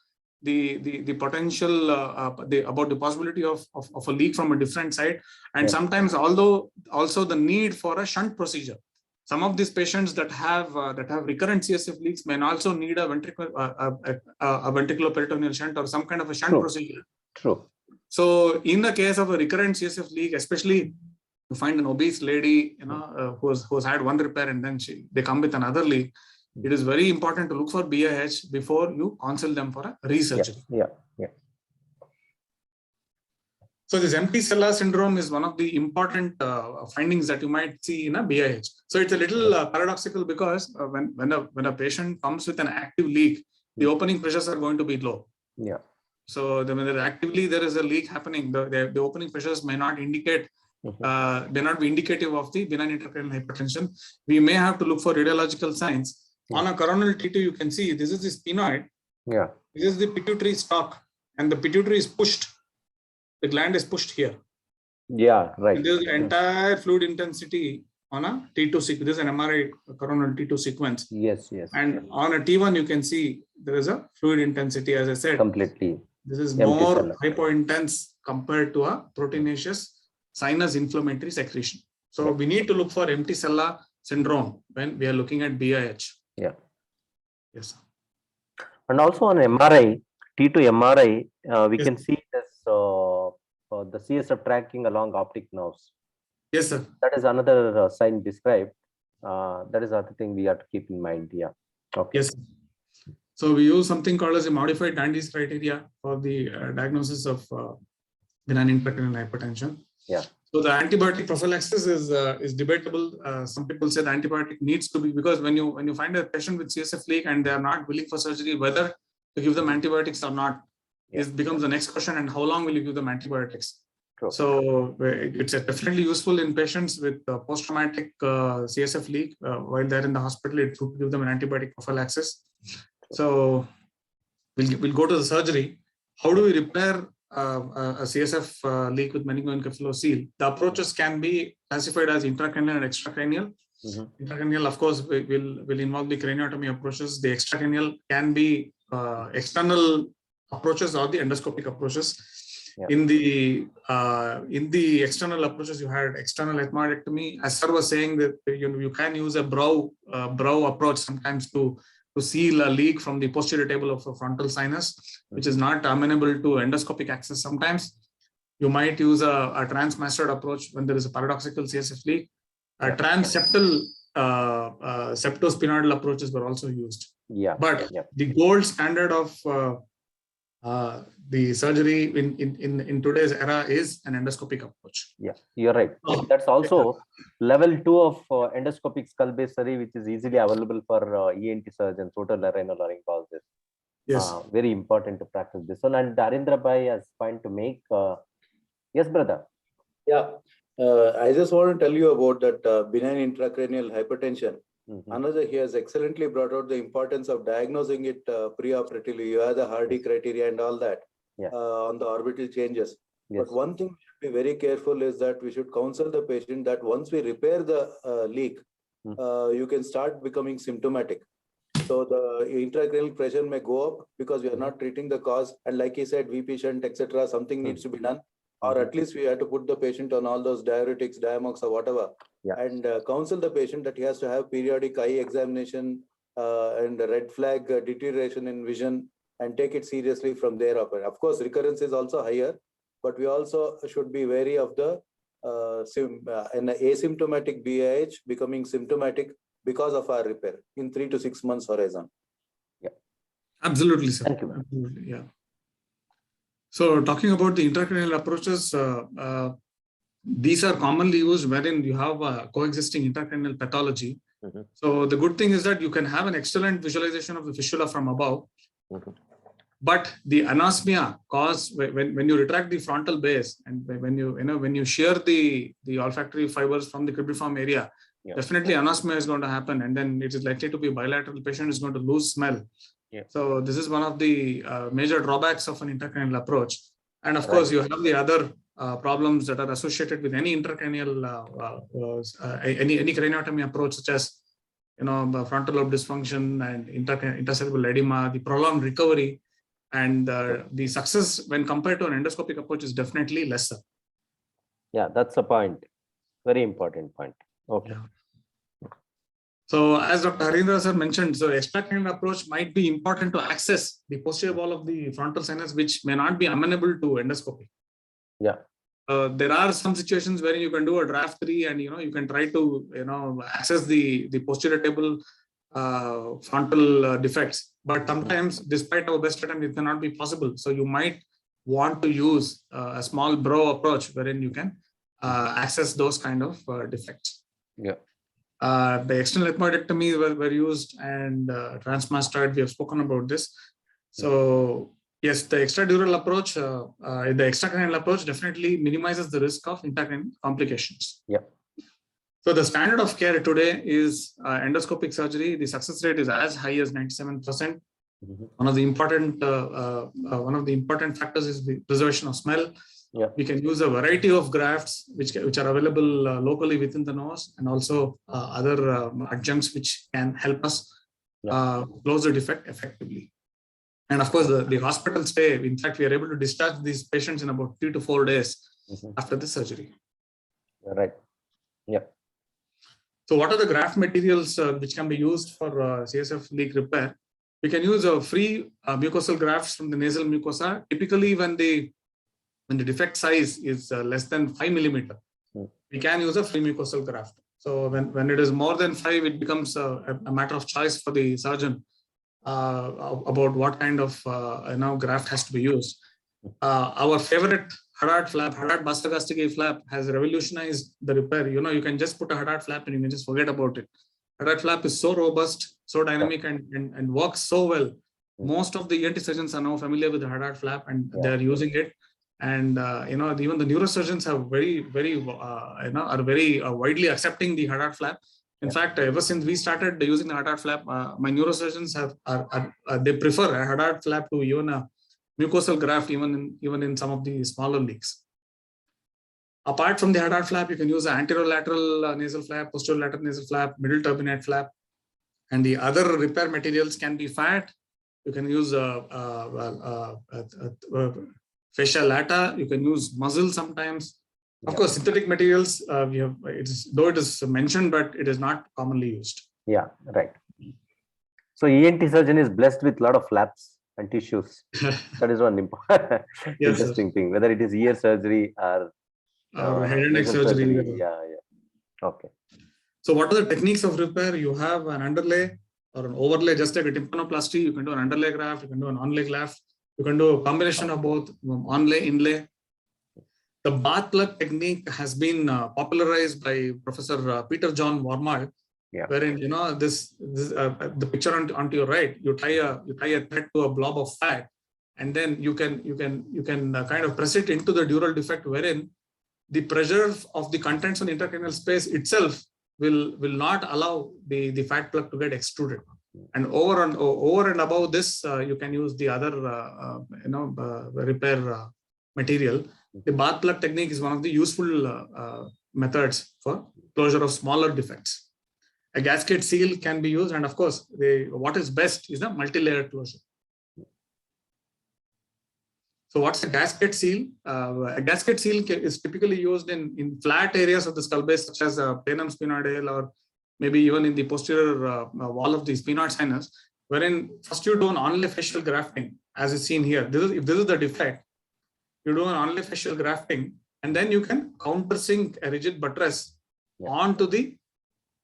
the potential, about the possibility of a leak from a different site, and sometimes although also the need for a shunt procedure. Some of these patients that have recurrent CSF leaks may also need a ventriculoperitoneal shunt or some kind of a shunt procedure. True. So in the case of a recurrent CSF leak, especially you find an obese lady, who's had one repair and then they come with another leak, it is very important to look for BIH before you counsel them for a resurgery. So this empty cellular syndrome is one of the important findings that you might see in a BIH. So it's a little paradoxical because when a patient comes with an active leak, the opening pressures are going to be low. So when there is a leak happening, the opening pressures may not indicate, may not be indicative of the benign intracranial hypertension. We may have to look for radiological signs. On a coronal T2, you can see this is the sphenoid. This is the pituitary stalk, and the pituitary is pushed. The gland is pushed here. Yeah, right. And there's entire fluid intensity on a T2 sequence. This is an MRI coronal T2 sequence. Yes, yes. And on a T1, you can see there is a fluid intensity, as I said. Completely. This is Empty more cell. hypointense compared to a proteinaceous sinus inflammatory secretion. So we need to look for empty cella syndrome when we are looking at BIH. Yeah. Yes. And also on MRI, T2 MRI, we Yes. can see this the CSF tracking along optic nerves. Yes, sir. That is another sign described. That is another thing we have to keep in mind. Yeah. Okay. Yes. So we use something called as a modified Dandy's criteria for the diagnosis of benign intracranial hypertension. Yeah. So the antibiotic prophylaxis is debatable. Some people say the antibiotic needs to be, because when you find a patient with CSF leak and they are not willing for surgery, whether to give them antibiotics or not, becomes the next question. And how long will you give them antibiotics? True. So it's definitely useful in patients with post-traumatic CSF leak while they're in the hospital. It would give them an antibiotic prophylaxis. So we'll go to the surgery. How do we repair a CSF leak with meningoencephalocele? The approaches can be classified as intracranial and extracranial. Intracranial, of course, will involve the craniotomy approaches. The extracranial can be external approaches or the endoscopic approaches. Yeah. In the external approaches, you had external ethmoidectomy. As sir was saying, that you can use a brow approach sometimes to seal a leak from the posterior table of a frontal sinus, which is not amenable to endoscopic access. Sometimes you might use a transmastoid approach when there is a paradoxical CSF leak. Transseptal septospinoidal approaches were also used. Yeah. But the gold standard of the surgery in today's era is an endoscopic approach. Yeah, you're right. That's also level 2 of endoscopic skull-based surgery, which is easily available for ENT surgeons, otolaryngologists. Yes. Very important to practice this one. And Darendra Bhai has point to make. Yes, brother. Yeah, I just want to tell you about that benign intracranial hypertension. Another, he has excellently brought out the importance of diagnosing it preoperatively. You have the Hardy criteria and all that on the orbital changes. Yes. But one thing we should be very careful is that we should counsel the patient that once we repair the leak, you can start becoming symptomatic. So the intracranial pressure may go up because we are not treating the cause. And like he said, VP shunt, etc., something needs to be done. Or at least we have to put the patient on all those diuretics, Diamox or whatever, and counsel the patient that he has to have periodic eye examination and red flag deterioration in vision and take it seriously from there up. Of course, recurrence is also higher, but we also should be wary of the an asymptomatic BIH becoming symptomatic because of our repair in 3 to 6 months horizon. Yeah, absolutely, sir. Thank you. Absolutely, yeah. So talking about the intracranial approaches, these are commonly used wherein you have a coexisting intracranial pathology. So the good thing is that you can have an excellent visualization of the fistula from above, but the anosmia caused when you retract the frontal base and when you shear the olfactory fibers from the cribriform area, definitely anosmia is going to happen, and then it is likely to be bilateral. The patient is going to lose smell. So this is one of the major drawbacks of an intracranial approach. And of course, you have the other problems that are associated with any intracranial, any craniotomy approach, such as frontal lobe dysfunction and intercerebral edema, the prolonged recovery, and the success when compared to an endoscopic approach is definitely lesser. Yeah, that's a point. Very important point. Okay. Yeah. So as Dr. Harindra sir mentioned, so extracranial approach might be important to access the posterior wall of the frontal sinus, which may not be amenable to endoscopy. Yeah. There are some situations where you can do a draft 3 and you can try to access the posterior table frontal defects, but sometimes despite our best attempt it cannot be possible. So you might want to use a small brow approach wherein you can access those kind of defects. Yeah. The external ethmoidectomy were used, and transmastoid, we have spoken about this. So yes, the extradural approach, the extracranial approach definitely minimizes the risk of intracranial complications. Yeah. So the standard of care today is endoscopic surgery. The success rate is as high as 97%. One of the important factors is the preservation of smell. Yeah. We can use a variety of grafts which are available locally within the nose, and also other adjuncts which can help us close the defect effectively. And of course, the hospital stay, in fact, we are able to discharge these patients in about 3 to 4 days after the surgery. Right. Yeah. So what are the graft materials which can be used for CSF leak repair? We can use free mucosal grafts from the nasal mucosa. Typically, when the defect size is less than 5 millimeter, we can use a free mucosal graft. So when it is more than 5, it becomes a matter of choice for the surgeon about what kind of graft has to be used. Our favorite Hadad flap, Hadad Bastagastiki flap, has revolutionized the repair. You can just put a Hadad flap and you can just forget about it. Hadad flap is so robust, so dynamic, and works so well. Most of the ENT surgeons are now familiar with the Hadad flap, and they are using it. And even the neurosurgeons are very widely accepting the Hadad flap. In fact, ever since we started using the Hadad flap, my neurosurgeons they prefer a Hadad flap to even a mucosal graft, even in some of the smaller leaks. Apart from the Hadad flap, you can use an anterolateral nasal flap, posterolateral nasal flap, middle turbinate flap, and the other repair materials can be fat. You can use fascia lata. You can use muzzle sometimes. Of course, synthetic materials, though it is mentioned, but it is not commonly used. Yeah, right. So ENT surgeon is blessed with a lot of flaps and tissues. That is one interesting thing, whether it is ear surgery or head and neck surgery. Yeah. Okay. So what are the techniques of repair? You have an underlay or an overlay, just like a tympanoplasty. You can do an underlay graft, you can do an onlay graft, you can do a combination of both, onlay, inlay. The bath plug technique has been popularized by Professor Peter John Wormald, wherein the picture onto your right, you tie a thread to a blob of fat, and then you can kind of press it into the dural defect, wherein the pressure of the contents on the intercranial space itself will not allow the fat plug to get extruded. And over and above this, you can use the other repair material. The bath plug technique is one of the useful methods for closure of smaller defects. A gasket seal can be used, and of course, what is best is the multi-layer closure. So what's a gasket seal? A gasket seal is typically used in flat areas of the skull base, such as planum sphenoidale, or maybe even in the posterior wall of the sphenoid sinus, wherein first you do an onlay fascial grafting, as is seen here. If this is the defect, you do an onlay fascial grafting, and then you can countersink a rigid buttress onto the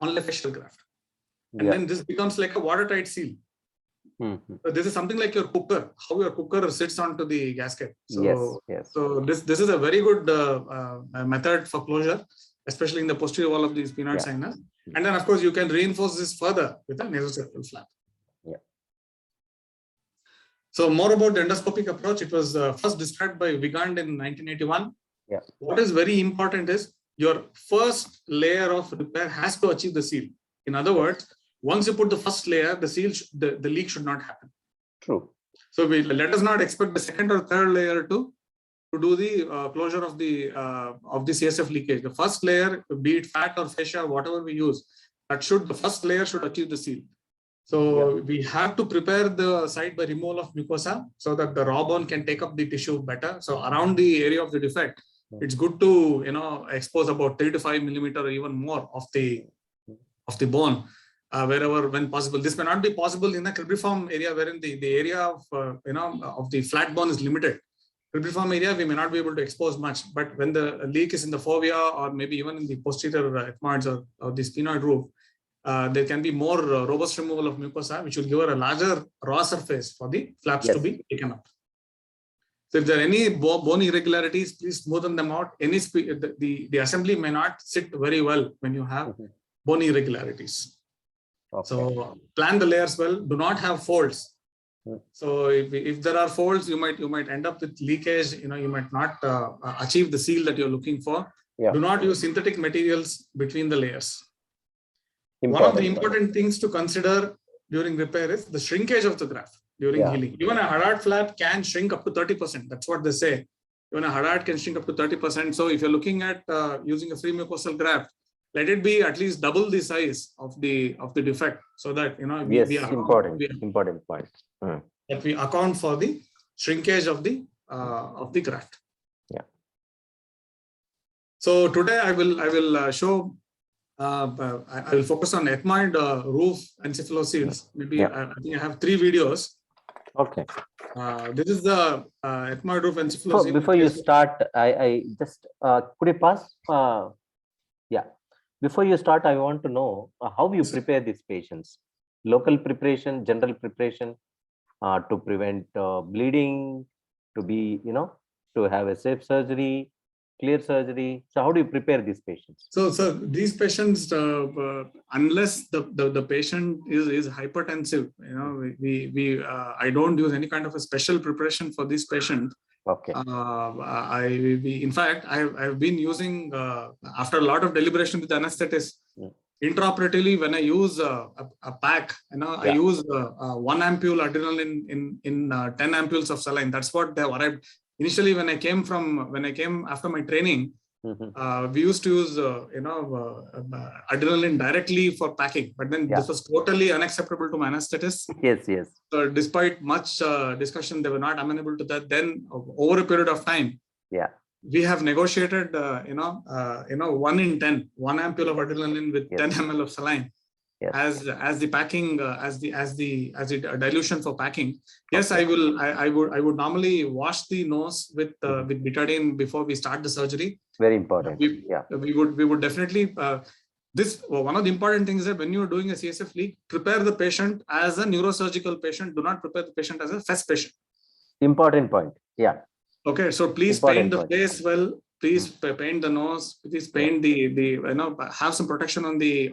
onlay fascial graft. And then this becomes like a watertight seal. So this is something like your cooker, how your cooker sits onto the gasket. So, so this is a very good method for closure, especially in the posterior wall of the sphenoid sinus. And then, of course, you can reinforce this further with a nasoseptal flap. So more about the endoscopic approach. It was first described by Vigand in 1981. What is very important is your first layer of repair has to achieve the seal. In other words, once you put the first layer, the leak should not happen. True. So let us not expect the second or third layer to do the closure of the CSF leakage. The first layer, be it fat or fascia, whatever we use, the first layer should achieve the seal. So we have to prepare the site by removal of mucosa so that the raw bone can take up the tissue better. So around the area of the defect, it's good to expose about 3 to 5 millimeter or even more of the bone wherever when possible. This may not be possible in a cribriform area, wherein the area of of the flat bone is limited. Cribriform area we may not be able to expose much, but when the leak is in the fovea or maybe even in the posterior ethmoids or the sphenoid roof, there can be more robust removal of mucosa, which will give her a larger raw surface for the flaps to be taken up. So if there are any bone irregularities, please smoothen them out. The assembly may not sit very well when you have bone irregularities. So plan the layers well. Do not have folds. So if there are folds, you might end up with leakage. You might not achieve the seal that you're looking for. Do not use synthetic materials between the layers. One of the important things to consider during repair is the shrinkage of the graft. during healing. Even a Hadad flap can shrink up to 30%. That's what they say. Even a Hadad can shrink up to 30%. So if you're looking at using a free mucosal graft, let it be at least double the size of the defect, so that important point. That we account for the shrinkage of the graft. Yeah. So today I will show. I will focus on ethmoid roof encephaloceles. Maybe I think I have 3 videos. Okay. This is the ethmoid roof encephalocele. So before you start, I just could you pass? Before you start, I want to know how you prepare these patients. Local preparation, general preparation to prevent bleeding, to be, to have a safe surgery, clear surgery. So how do you prepare these patients? So these patients, unless the patient is hypertensive, I don't use any kind of a special preparation for this patient. Okay. In fact, I've been using, after a lot of deliberation with the anesthetist, intraoperatively, when I use a pack, I use 1 ampule adrenaline in 10 ampules of saline. That's what they arrived. Initially, when I came after my training, we used to use adrenaline directly for packing, but then this was totally unacceptable to my anesthetist. Yes. So despite much discussion, they were not amenable to that. Then over a period of time, we have negotiated 1 in 10, 1 ampule of adrenaline with 10 ml of saline as the packing, as the dilution for packing. Yes, I would normally wash the nose with betadine before we start the surgery. Very important. We would definitely. One of the important things is that when you're doing a CSF leak, prepare the patient as a neurosurgical patient. Do not prepare the patient as a FES patient. Important point. Yeah. Okay, so please paint the face well. Please paint the nose. Please paint have some protection on the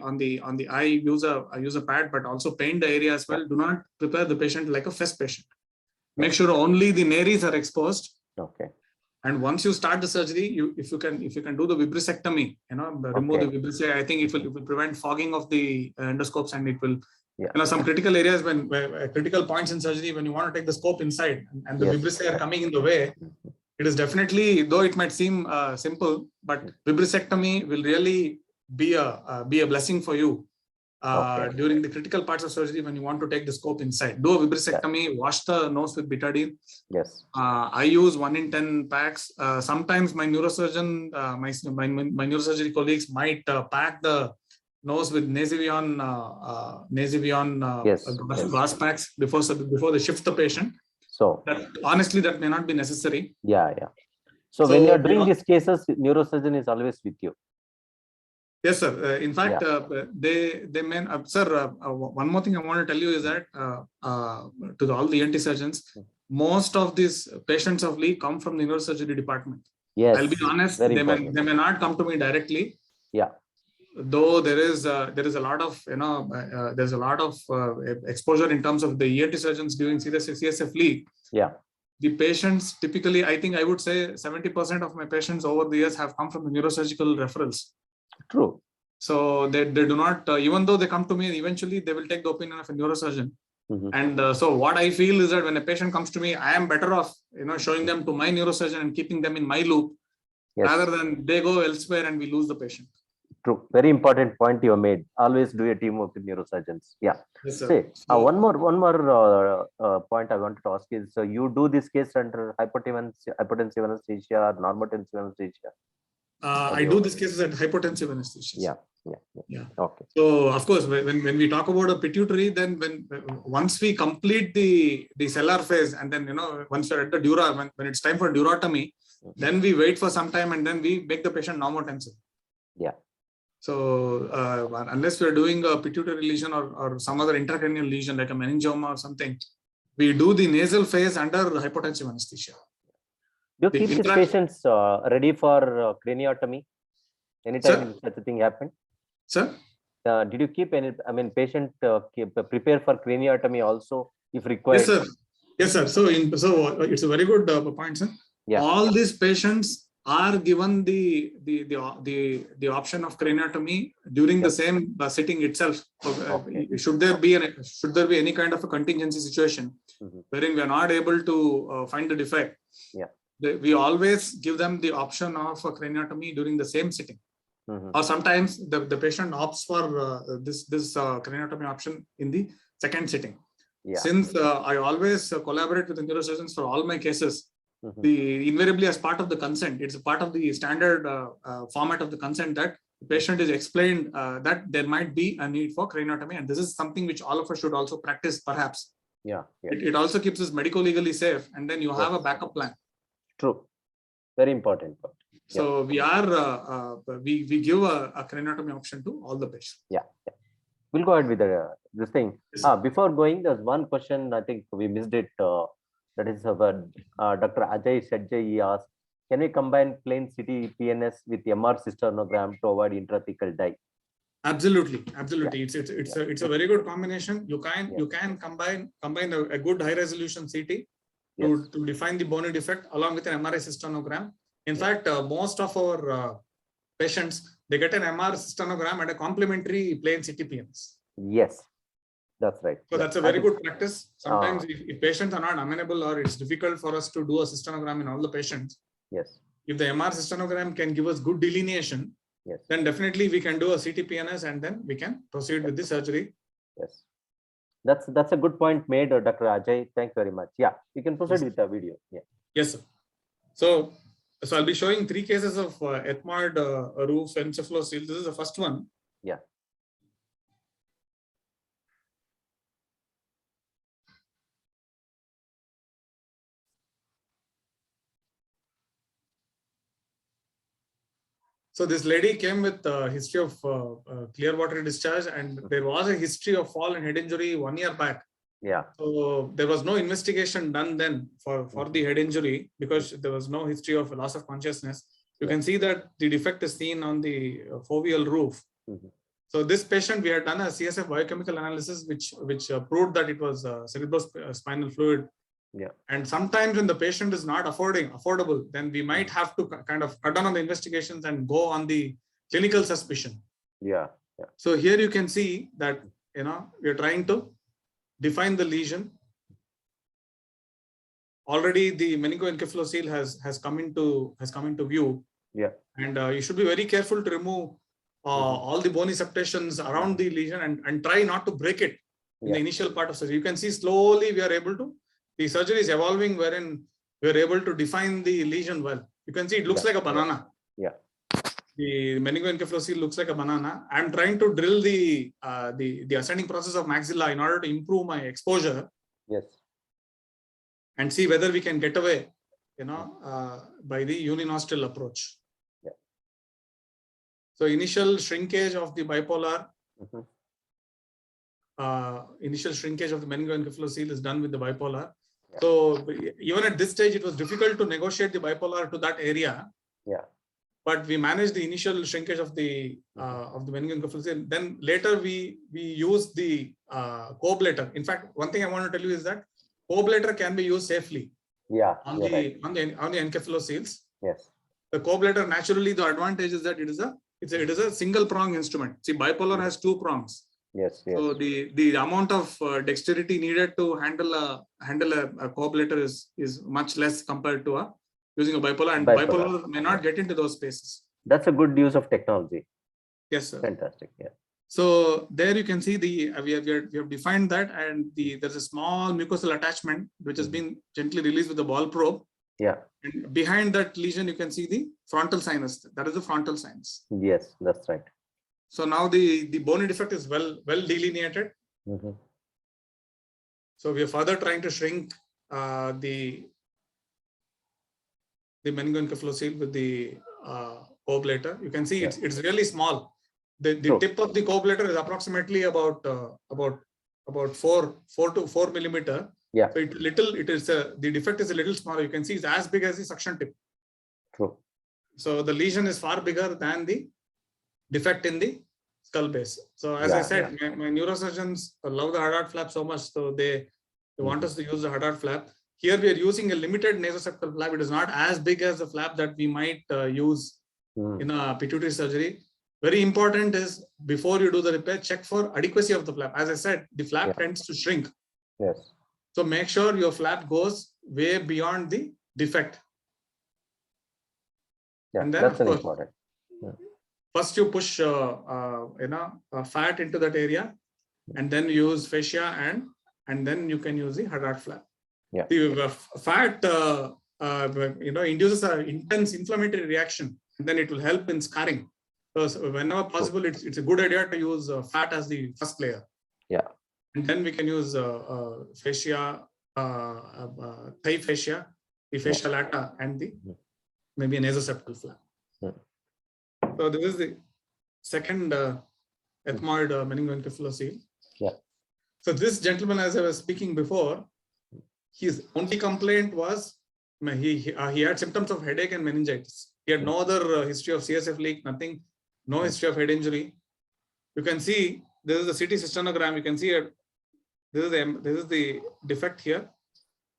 eye. Use a pad, but also paint the area as well. Do not prepare the patient like a FES patient. Make sure only the nares are exposed. Okay. And once you start the surgery, if you can do the vibrisectomy, remove the vibrisectomy. I think it will prevent fogging of the endoscopes, and it will. Some critical areas critical points in surgery when you want to take the scope inside and the vibrissae are coming in the way. It is definitely, though it might seem simple, but vibrisectomy will really be a blessing for you during the critical parts of surgery when you want to take the scope inside. Do a vibrisectomy, wash the nose with betadine. Yes. I use 1 in 10 packs. Sometimes my neurosurgeon, my neurosurgery colleagues might pack the nose with Nasevion glass packs before they shift the patient. So honestly, that may not be necessary. Yeah. So when you are doing these cases, neurosurgeon is always with you. Yes, sir. In fact, they may. Sir, one more thing I want to tell you is that to all the ENT surgeons, most of these patients of leak come from the neurosurgery department. Yes. I'll be honest. They may not come to me directly. Yeah. Though there is a lot of exposure in terms of the ENT surgeons doing CSF leak. Yeah. The patients typically, I think I would say 70% of my patients over the years have come from the neurosurgical referrals. True. So they do not, even though they come to me, eventually they will take the opinion of a neurosurgeon. And so what I feel is that when a patient comes to me, I am better off, showing them to my neurosurgeon and keeping them in my loop, rather than they go elsewhere and we lose the patient. True. Very important point you made. Always do a teamwork with neurosurgeons. Yeah. Yes, sir. See, one more point I wanted to ask is, so you do this case under hypotensive anesthesia or normotensive anesthesia? I do these cases at hypotensive anesthesia. Yeah. Okay. So of course, when we talk about a pituitary, then once we complete the cellular phase, and then once we're at the dura, when it's time for durotomy, then we wait for some time and then we make the patient normotensive. Yeah. So unless we're doing a pituitary lesion or some other intracranial lesion like a meningioma or something, we do the nasal phase under hypotensive anesthesia. Do you keep these patients ready for craniotomy anytime such a thing happened? Sir? Did you keep patient prepare for craniotomy also if required? Yes, sir. Yes, sir. So it's a very good point, sir. Yeah. All these patients are given the option of craniotomy during the same sitting itself. Should there be any kind of a contingency situation wherein we are not able to find the defect, we always give them the option of a craniotomy during the same sitting. Or sometimes the patient opts for this craniotomy option in the second sitting. Since I always collaborate with the neurosurgeons for all my cases, invariably as part of the consent, it's a part of the standard format of the consent that the patient is explained that there might be a need for craniotomy, and this is something which all of us should also practice perhaps. It also keeps us medico-legally safe, and then you have a backup plan. True. Very important. So we are we give a craniotomy option to all the patients. We'll go ahead with this thing. Before going, there's one question I think we missed it. That is Dr. Ajay Shedjay. He asked, can we combine plain CT PNS with MR cystonogram to avoid intrathecal dye? Absolutely. It's a very good combination. You can combine a good high resolution CT to define the bony defect along with an MRI cystonogram. In fact, most of our patients, they get an MR cystonogram and a complementary plain CT PNS. Yes, that's right. So that's a very good practice. Sometimes if patients are not amenable or it's difficult for us to do a cystonogram in all the patients, if the MR cystonogram can give us good delineation, then definitely we can do a CT PNS and then we can proceed with the surgery. That's a good point made, Dr. Ajay. Thanks very much. You can proceed with the video. Yes, sir. So I'll be showing 3 cases of ethmoid roof encephalocele. This is the first one. So this lady came with a history of clear water discharge, and there was a history of fall and head injury 1 year back. So there was no investigation done then for the head injury because there was no history of loss of consciousness. You can see that the defect is seen on the foveal roof. So this patient, we had done a CSF biochemical analysis, which proved that it was cerebrospinal fluid. And sometimes when the patient is not affordable, then we might have to kind of cut down on the investigations and go on the clinical suspicion. So here you can see that, we are trying to define the lesion. Already the meningoencephalocele has come into view. And you should be very careful to remove all the bony septations around the lesion and try not to break it in the initial part of surgery. You can see slowly we are able to, the surgery is evolving wherein we are able to define the lesion well. You can see it looks like a banana. The meningoencephalocele looks like a banana. I'm trying to drill the ascending process of maxilla in order to improve my exposure. And see whether we can get away, by the uninostril approach. So initial shrinkage of the bipolar, initial shrinkage of the meningoencephalocele is done with the bipolar. So even at this stage, it was difficult to negotiate the bipolar to that area. But we managed the initial shrinkage of the meningoencephalocele. Then later we used the coablator. In fact, one thing I want to tell you is that coablator can be used safely on the encephalocele. The coablator, naturally, the advantage is that it is a single prong instrument. See, bipolar has 2 prongs. So the amount of dexterity needed to handle a coablator is much less compared to using a bipolar, and bipolar may not get into those spaces. That's a good use of technology. Yes, sir. Fantastic. So there you can see we have defined that, and there's a small mucosal attachment which has been gently released with the ball probe. And behind that lesion, you can see the frontal sinus. That is the frontal sinus. Yes, that's right. So now the bony defect is well delineated. So we are further trying to shrink the meningoencephalocele with the coablator. You can see it's really small. The tip of the coablator is approximately about 4 millimeter. So the defect is a little smaller. You can see it's as big as the suction tip. So the lesion is far bigger than the defect in the skull base. So as I said, my neurosurgeons love the Hadad flap so much, so they want us to use the Hadad flap. here we are using a limited nasoseptal flap. It is not as big as the flap that we might use in a pituitary surgery. Very important is before you do the repair, check for adequacy of the flap. As I said, the flap tends to shrink. Yes. So make sure your flap goes way beyond the defect. Yeah, and then that's of course, important. first you push fat into that area, and then use fascia, and then you can use the Haddard flap. Yeah. The fat induces an intense inflammatory reaction, and then it will help in scarring. So whenever possible, it's a good idea to use fat as the first layer. Yeah. And then we can use fascia, thigh fascia, the fascia lata, and the maybe a nasoseptal flap. So this is the second ethmoid meningoencephalocele. Yeah. So this gentleman, as I was speaking before, his only complaint was he had symptoms of headache and meningitis. He had no other history of CSF leak, nothing, no history of head injury. You can see this is the CT cystonogram. You can see it. This is the defect here.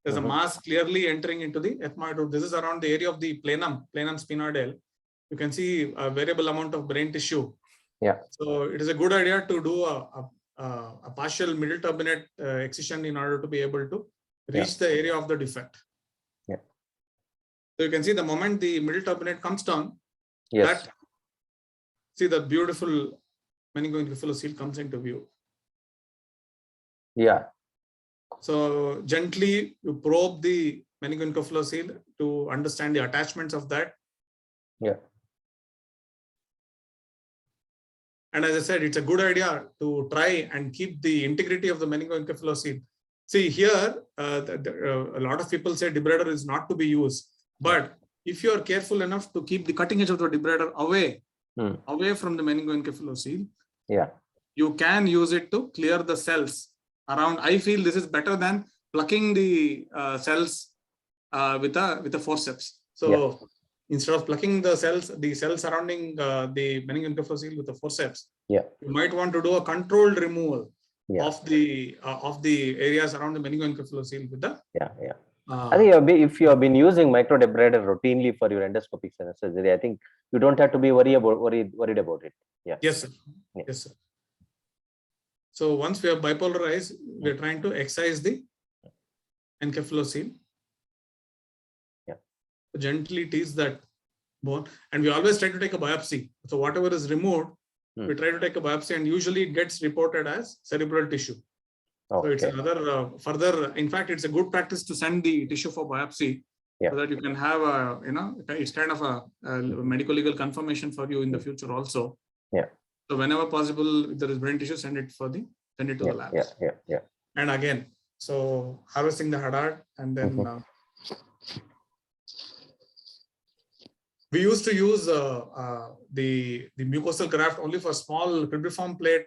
There's a mass clearly entering into the ethmoid root. This is around the area of the planum sphenoidal. You can see a variable amount of brain tissue. Yeah. So it is a good idea to do a partial middle turbinate excision in order to be able to reach the area of the defect. Yeah. So you can see the moment the middle turbinate comes down, see the beautiful meningoencephalocele comes into view. Yeah. So gently you probe the meningoencephalocele to understand the attachments of that. Yeah. And as I said, it's a good idea to try and keep the integrity of the meningoencephalocele. See here, a lot of people say debrider is not to be used, but if you are careful enough to keep the cutting edge of the debrider away from the meningoencephalocele, you can use it to clear the cells around. I feel this is better than plucking the cells with a forceps. So instead of plucking the cells surrounding the meningoencephalocele with a forceps, you might want to do a controlled removal of the areas around the meningoencephalocele with the I think if you have been using microdebrider routinely for your endoscopic surgery, I think you don't have to be worried about it. Yeah. Yes, sir. Yes, sir. So once we have bipolarized, we are trying to excise the encephalocele. Gently tease that bone, and we always try to take a biopsy. So whatever is removed, we try to take a biopsy, and usually it gets reported as cerebral tissue. So it's another further. In fact, it's a good practice to send the tissue for biopsy, so that you can have a it's kind of a medical legal confirmation for you in the future also. So whenever possible, if there is brain tissue, send it to the labs. And again, so harvesting the Haddard, and then we used to use the mucosal graft only for small cribriform plate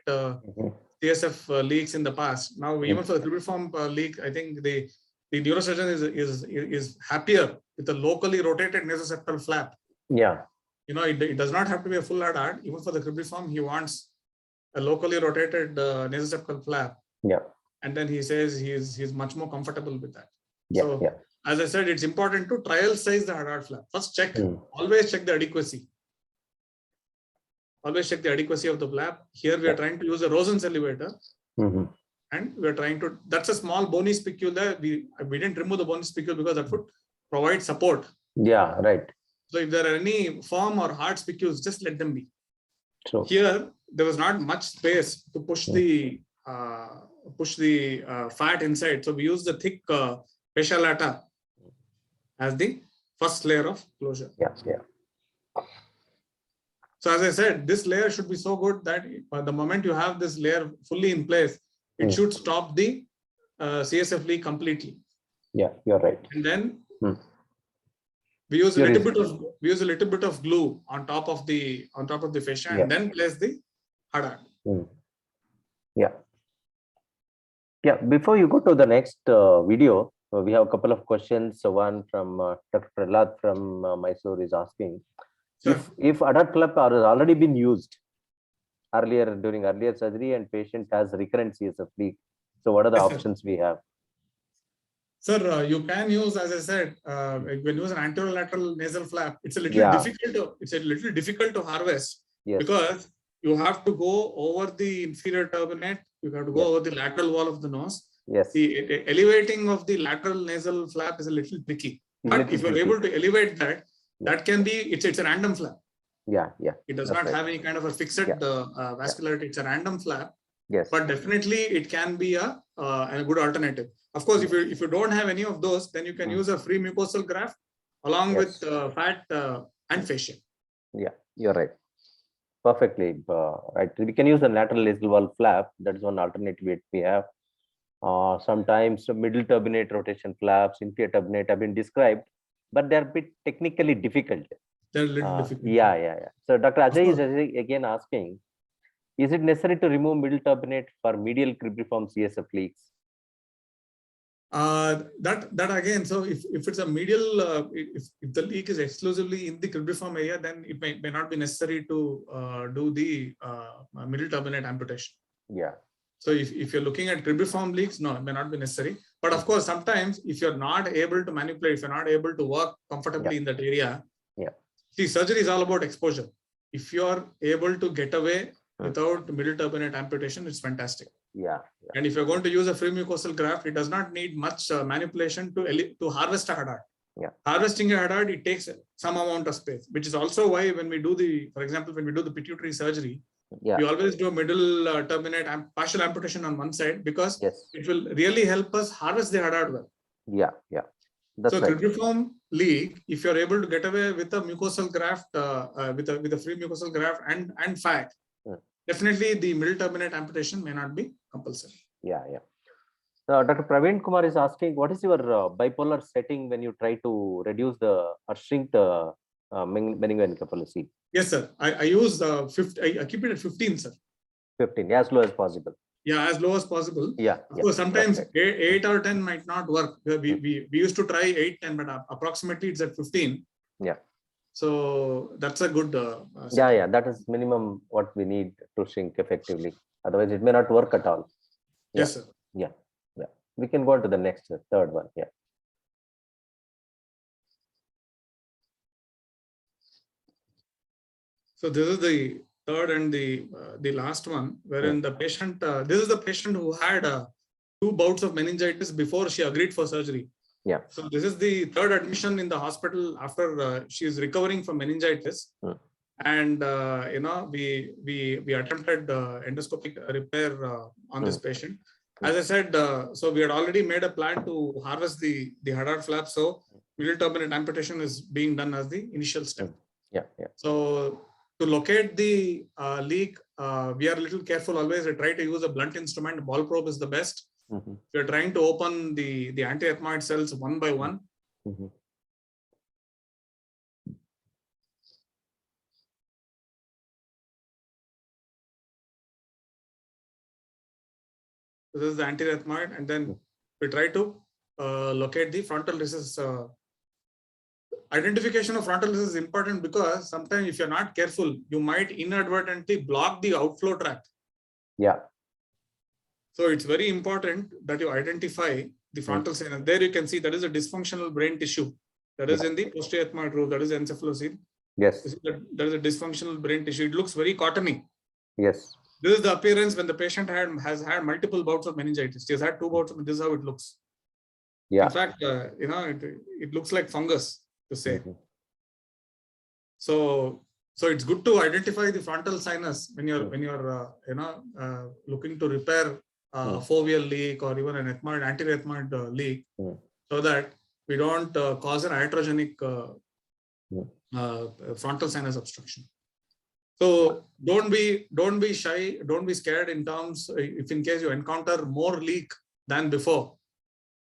CSF leaks in the past. Now, even for the cribriform leak, I think the neurosurgeon is happier with a locally rotated nasoseptal flap. It does not have to be a full Haddard. Even for the cribriform, he wants a locally rotated nasoseptal flap. And then he says he's much more comfortable with that. As I said, it's important to trial size the Haddard flap. First check, always check the adequacy. Always check the adequacy of the flap. Here we are trying to use a Rosen's elevator. And we are trying to, that's a small bony spicule there. We didn't remove the bony spicule because that would provide support. So if there are any firm or hard spicules, just let them be. Here, there was not much space to push the fat inside. So we use the thick fascia lata as the first layer of closure. So as I said, this layer should be so good that the moment you have this layer fully in place, it should stop the CSF leak completely. You're right. And then we use a little bit of glue on top of the fascia, and then place the Haddard. Before you go to the next video, we have a couple of questions. So one from Dr. Prahlad from Mysore is asking, if Haddard flap has already been used during earlier surgery and patient has recurrent CSF leak, so what are the options we have? Sir, you can use, as I said, when you use an anterolateral nasal flap, it's a little difficult to harvest because you have to go over the inferior turbinate, you have to go over the lateral wall of the nose. The elevating of the lateral nasal flap is a little tricky. But if you're able to elevate that, that can be, it's a random flap. It does not have any kind of a fixed vascularity. It's a random flap. But definitely it can be a good alternative. Of course, if you don't have any of those, then you can use a free mucosal graft along with fat and fascia. Yeah, you're right. Perfectly right. We can use a lateral nasal wall flap. That is one alternative we have. Sometimes middle turbinate rotation flaps, inferior turbinate have been described, but they're a bit technically difficult. They're a little difficult. So Dr. Ajay is again asking, is it necessary to remove middle turbinate for medial cribriform CSF leaks? That again, so if it's a medial, if the leak is exclusively in the cribriform area, then it may not be necessary to do the middle turbinate amputation. So if you're looking at cribriform leaks, no, it may not be necessary. But of course, sometimes if you're not able to manipulate, if you're not able to work comfortably in that area, see, surgery is all about exposure. If you're able to get away without middle turbinate amputation, it's fantastic. And if you're going to use a free mucosal graft, it does not need much manipulation to harvest a Hadad. Harvesting a Hadad, it takes some amount of space, which is also why when we do for example, when we do the pituitary surgery, we always do a middle turbinate partial amputation on one side because it will really help us harvest the Hadad well. That's so right. cribriform leak, if you're able to get away with a mucosal graft, with a free mucosal graft and fat, definitely the middle turbinate amputation may not be compulsory. So Dr. Praveen Kumar is asking, what is your bipolar setting when you try to reduce or shrink the meningoencephalocele? Yes, sir. I use 50. I keep it at 15, sir. 15, as low as possible. As low as possible. Of course, sometimes 8 or 10 might not work. We used to try 8, 10, but approximately it's at 15. So that's a good. That is minimum what we need to shrink effectively. Otherwise, it may not work at all. Yes, sir. We can go on to the next, third one. So this is the third and the last one, wherein the patient. This is the patient who had 2 bouts of meningitis before she agreed for surgery. So this is the third admission in the hospital after she is recovering from meningitis, and we attempted endoscopic repair on this patient. As I said, so we had already made a plan to harvest the Hadad flap. So middle turbinate amputation is being done as the initial step. So to locate the leak, we are a little careful always. We try to use a blunt instrument. Ball probe is the best. We are trying to open the antiethmoid cells one by one. This is the anterior ethmoid, and then we try to locate the frontal recess. Identification of frontal recess is important because sometimes if you're not careful, you might inadvertently block the outflow tract. So it's very important that you identify the frontal sinus. There you can see that is a dysfunctional brain tissue. That is in the posterior ethmoid groove. That is encephalocele. There is a dysfunctional brain tissue. It looks very cottony. This is the appearance when the patient has had multiple bouts of meningitis. He has had 2 bouts. This is how it looks. In fact, it looks like fungus, to say. So it's good to identify the frontal sinus when you're looking to repair a foveal leak or even an anterior ethmoid leak, so that we don't cause an iatrogenic frontal sinus obstruction. So don't be shy, don't be scared in terms if in case you encounter more leak than before,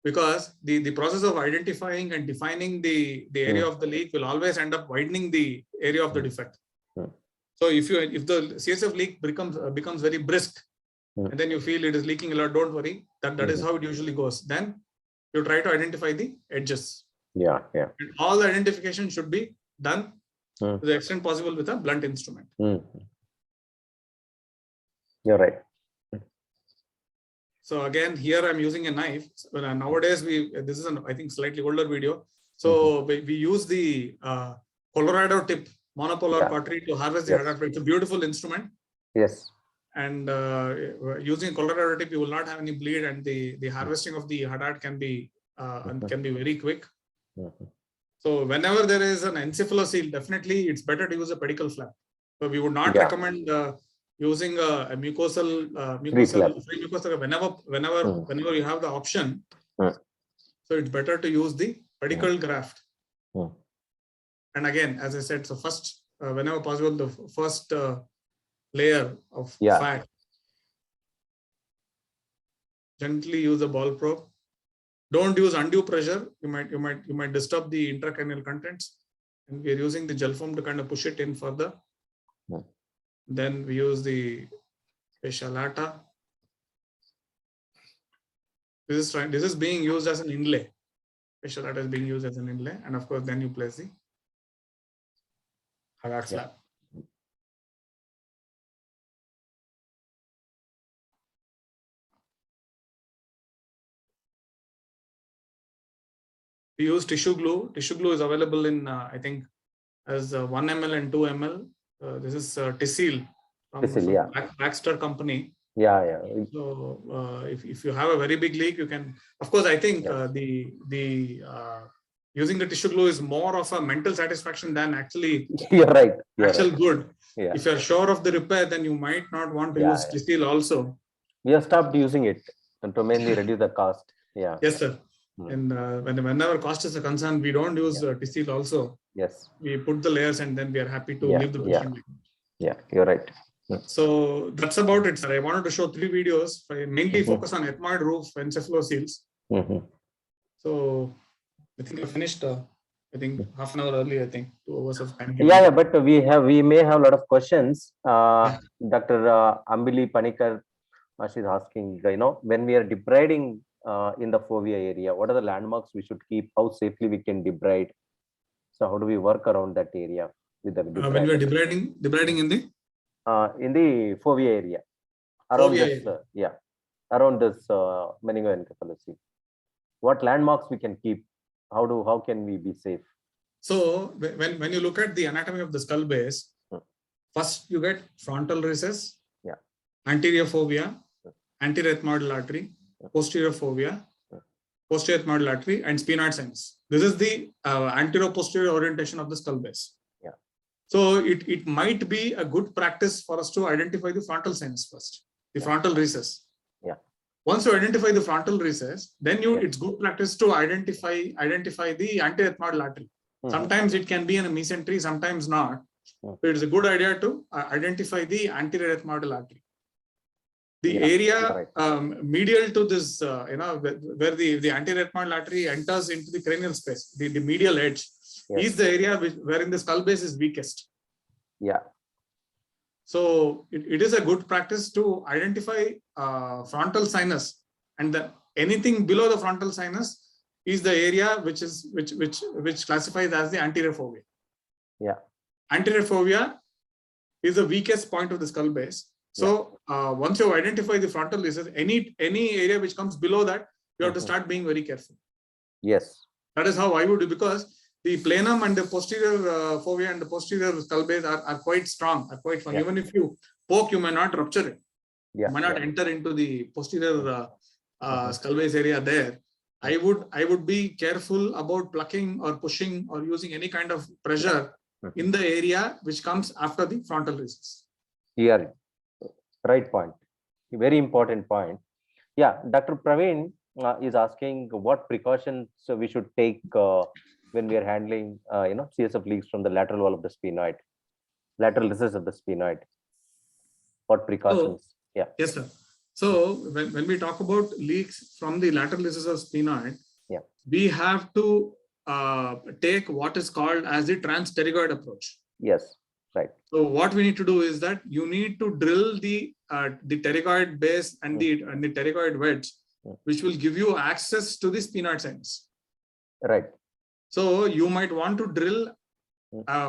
because the process of identifying and defining the area of the leak will always end up widening the area of the defect. So if the CSF leak becomes very brisk, and then you feel it is leaking a lot, don't worry. That is how it usually goes. Then you try to identify the edges. And all the identification should be done to the extent possible with a blunt instrument. You're right. So again, here I'm using a knife. Nowadays, this is I think slightly older video. So we use the Colorado tip monopolar pottery to harvest the hadad. It's a beautiful instrument. Yes. And using Colorado tip, you will not have any bleed, and the harvesting of the hadad can be very quick. So whenever there is an encephalocele, definitely it's better to use a pedicle flap. So we would not recommend using a mucosal free mucosal whenever you have the option. So it's better to use the pedicle graft. And again, as I said, so first, whenever possible, the first layer of fat. Gently use a ball probe. Don't use undue pressure. You might disturb the intracranial contents. And we are using the gel foam to kind of push it in further. Then we use the fascia lata. This is being used as an inlay. Fascia lata is being used as an inlay, and of course, then you place the hadad slab. We use tissue glue. Tissue glue is available in I think as 1 ml and 2 ml. This is Tissil from Baxter company. So if you have a very big leak, you can. Of course, I think using the tissue glue is more of a mental satisfaction than actually actual good. If you're sure of the repair, then you might not want to use Tissil also. We have stopped using it to mainly reduce the cost. Yes, sir. And whenever cost is a concern, we don't use Tissil also. Yes. We put the layers and then we are happy to leave the patient. Yeah, you're right. So that's about it, sir. I wanted to show 3 videos. I mainly focus on ethmoid roof encephaloceles. So I think I finished. I think half an hour early. I think 2 hours of time. But we may have a lot of questions. Dr. Ambili Panikar, she's asking, when we are debriding in the fovea area, what are the landmarks we should keep? How safely we can debride? So how do we work around that area with the when we are debriding in the fovea area around this around this meningoencephalocele? What landmarks we can keep? How can we be safe? So when you look at the anatomy of the skull base, first you get frontal recess, anterior fovea, anterior ethmoidal artery, posterior fovea, posterior ethmoidal artery, and sphenoid sinus. This is the anterior-posterior orientation of the skull base. So it might be a good practice for us to identify the frontal sinus first, the frontal recess. Once you identify the frontal recess, then it's good practice to identify the anterior ethmoidal artery. Sometimes it can be in a mesentery, sometimes not. So it's a good idea to identify the anterior ethmoidal artery. The area medial to this, where the anterior ethmoidal artery enters into the cranial space, the medial edge, is the area wherein the skull base is weakest. So it is a good practice to identify frontal sinus, and then anything below the frontal sinus is the area which classifies as the anterior fovea. Anterior fovea is the weakest point of the skull base. So once you identify the frontal recess, any area which comes below that, you have to start being very careful. That is how I would do, because the planum and the posterior fovea and the posterior skull base are quite strong, are quite firm. Even if you poke, you may not rupture it. You may not enter into the posterior skull base area there. I would be careful about plucking or pushing or using any kind of pressure in the area which comes after the frontal recess. Right point. Very important point. Dr. Praveen is asking what precautions we should take when we are handling CSF leaks from the lateral wall of the sphenoid, lateral recess of the sphenoid. What precautions? Yes, sir. So when we talk about leaks from the lateral recess of sphenoid, we have to take what is called as the transpterygoid approach. Right. So what we need to do is that you need to drill the pterygoid base and the pterygoid wedge, which will give you access to the sphenoid sinus. Right. So you might want to drill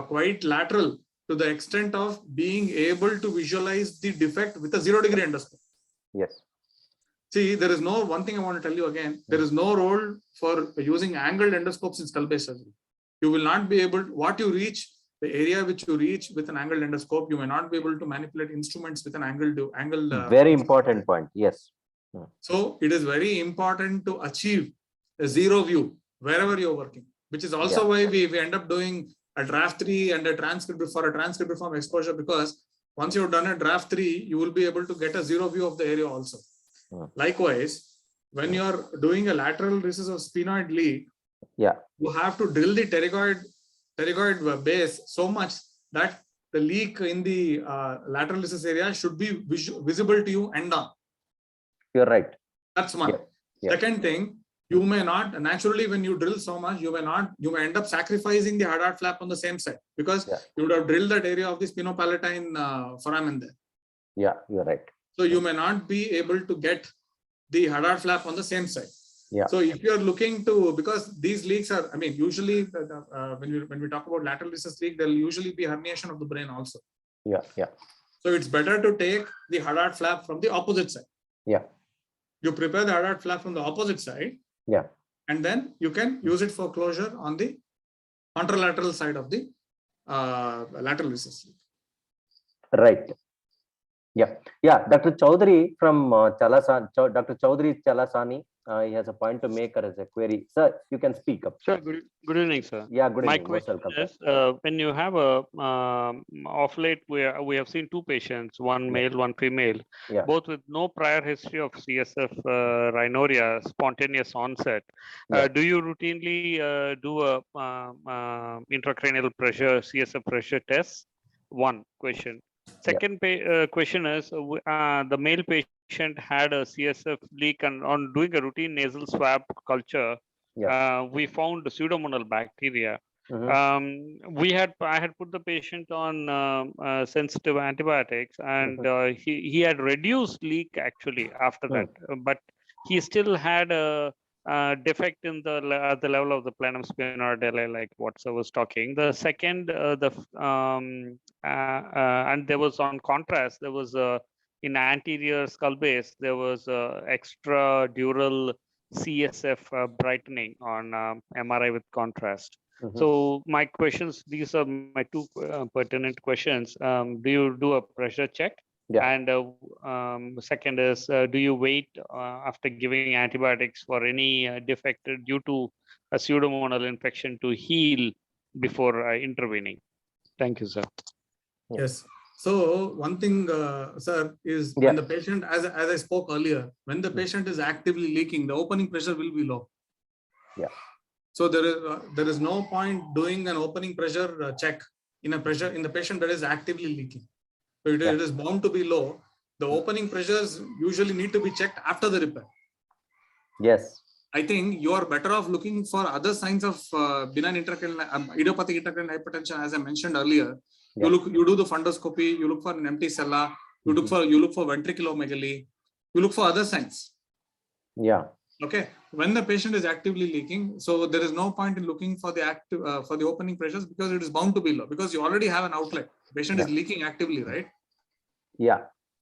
quite lateral to the extent of being able to visualize the defect with a 0-degree endoscope. See, there is no, one thing I want to tell you again, there is no role for using angled endoscopes in skull-based surgery. You will not be able, what you reach, the area which you reach with an angled endoscope, you may not be able to manipulate instruments with an angled. Very important point. Yes. So it is very important to achieve a zero view wherever you're working, which is also why we end up doing a draft 3 and a transcript for a transcript reform exposure, because once you've done a draft 3, you will be able to get a zero view of the area also. Likewise, when you're doing a lateral recessive sphenoid leak, you have to drill the pterygoid base so much that the leak in the lateral recess area should be visible to you end on. You're right. That's one. Second thing, you may not, naturally when you drill so much, you may end up sacrificing the Hadad flap on the same side, because you would have drilled that area of the spinopalatine foramen there. Yeah, you're right. So you may not be able to get the Hadad flap on the same side. So if you're looking to, because these leaks are, I mean, usually when we talk about lateral recess leak, there'll usually be herniation of the brain also. So it's better to take the Hadad flap from the opposite side. You prepare the Hadad flap from the opposite side. And then you can use it for closure on the contralateral side of the lateral recess leak. Right. Dr. Chaudhary from Chalasani, Dr. Chaudhary Chalasani, he has a point to make or as a query. Sir, you can speak up. Sure. Good evening, sir. Yeah, good evening. My question is, when you have a off late, we have seen two patients, one male, one female, both with no prior history of CSF rhinorrhea, spontaneous onset. Do you routinely do a intracranial pressure, CSF pressure test? One question. Second question is, the male patient had a CSF leak, and on doing a routine nasal swab culture, we found pseudomonal bacteria. I had put the patient on sensitive antibiotics, and he had reduced leak actually after that, but he still had a defect in the level of the planum sphenoideae, like what sir was talking. The second, and there was, on contrast, there was in anterior skull base, there was extra dural CSF brightening on MRI with contrast. So my questions, these are my two pertinent questions. Do you do a pressure check? And second is, do you wait after giving antibiotics for any defect due to a pseudomonal infection to heal before intervening? Thank you, sir. Yes. So one thing, sir, is when the patient, as I spoke earlier, when the patient is actively leaking, the opening pressure will be low. So there is no point doing an opening pressure check in the patient that is actively leaking. So it is bound to be low. The opening pressures usually need to be checked after the repair. I think you are better off looking for other signs of benign idiopathic intracranial hypertension, as I mentioned earlier. You do the fundoscopy, you look for an empty sella, you look for ventriculomegaly, you look for other signs. Okay. When the patient is actively leaking, so there is no point in looking for the opening pressures, because it is bound to be low, because you already have an outlet. The patient is leaking actively, right?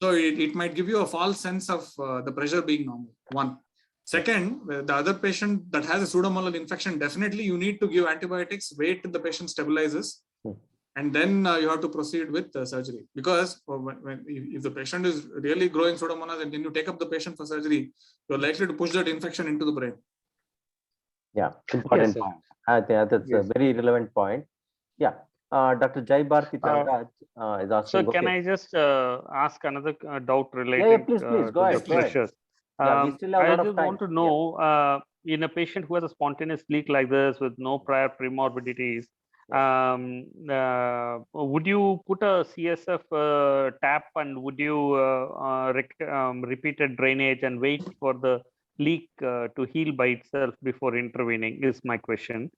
So it might give you a false sense of the pressure being normal. One. Second, the other patient that has a pseudomonal infection, definitely you need to give antibiotics, wait till the patient stabilizes, and then you have to proceed with surgery. Because if the patient is really growing pseudomonas and then you take up the patient for surgery, you're likely to push that infection into the brain. Important point. I think that's a very relevant point. Dr. Jai Bharti Thanraj is asking. So can I just ask another doubt related please go ahead. pressures? We still have a lot of just time. want to know, in a patient who has a spontaneous leak like this with no prior premorbidities, would you put a CSF tap, and would you repeat a drainage and wait for the leak to heal by itself before intervening, is my question.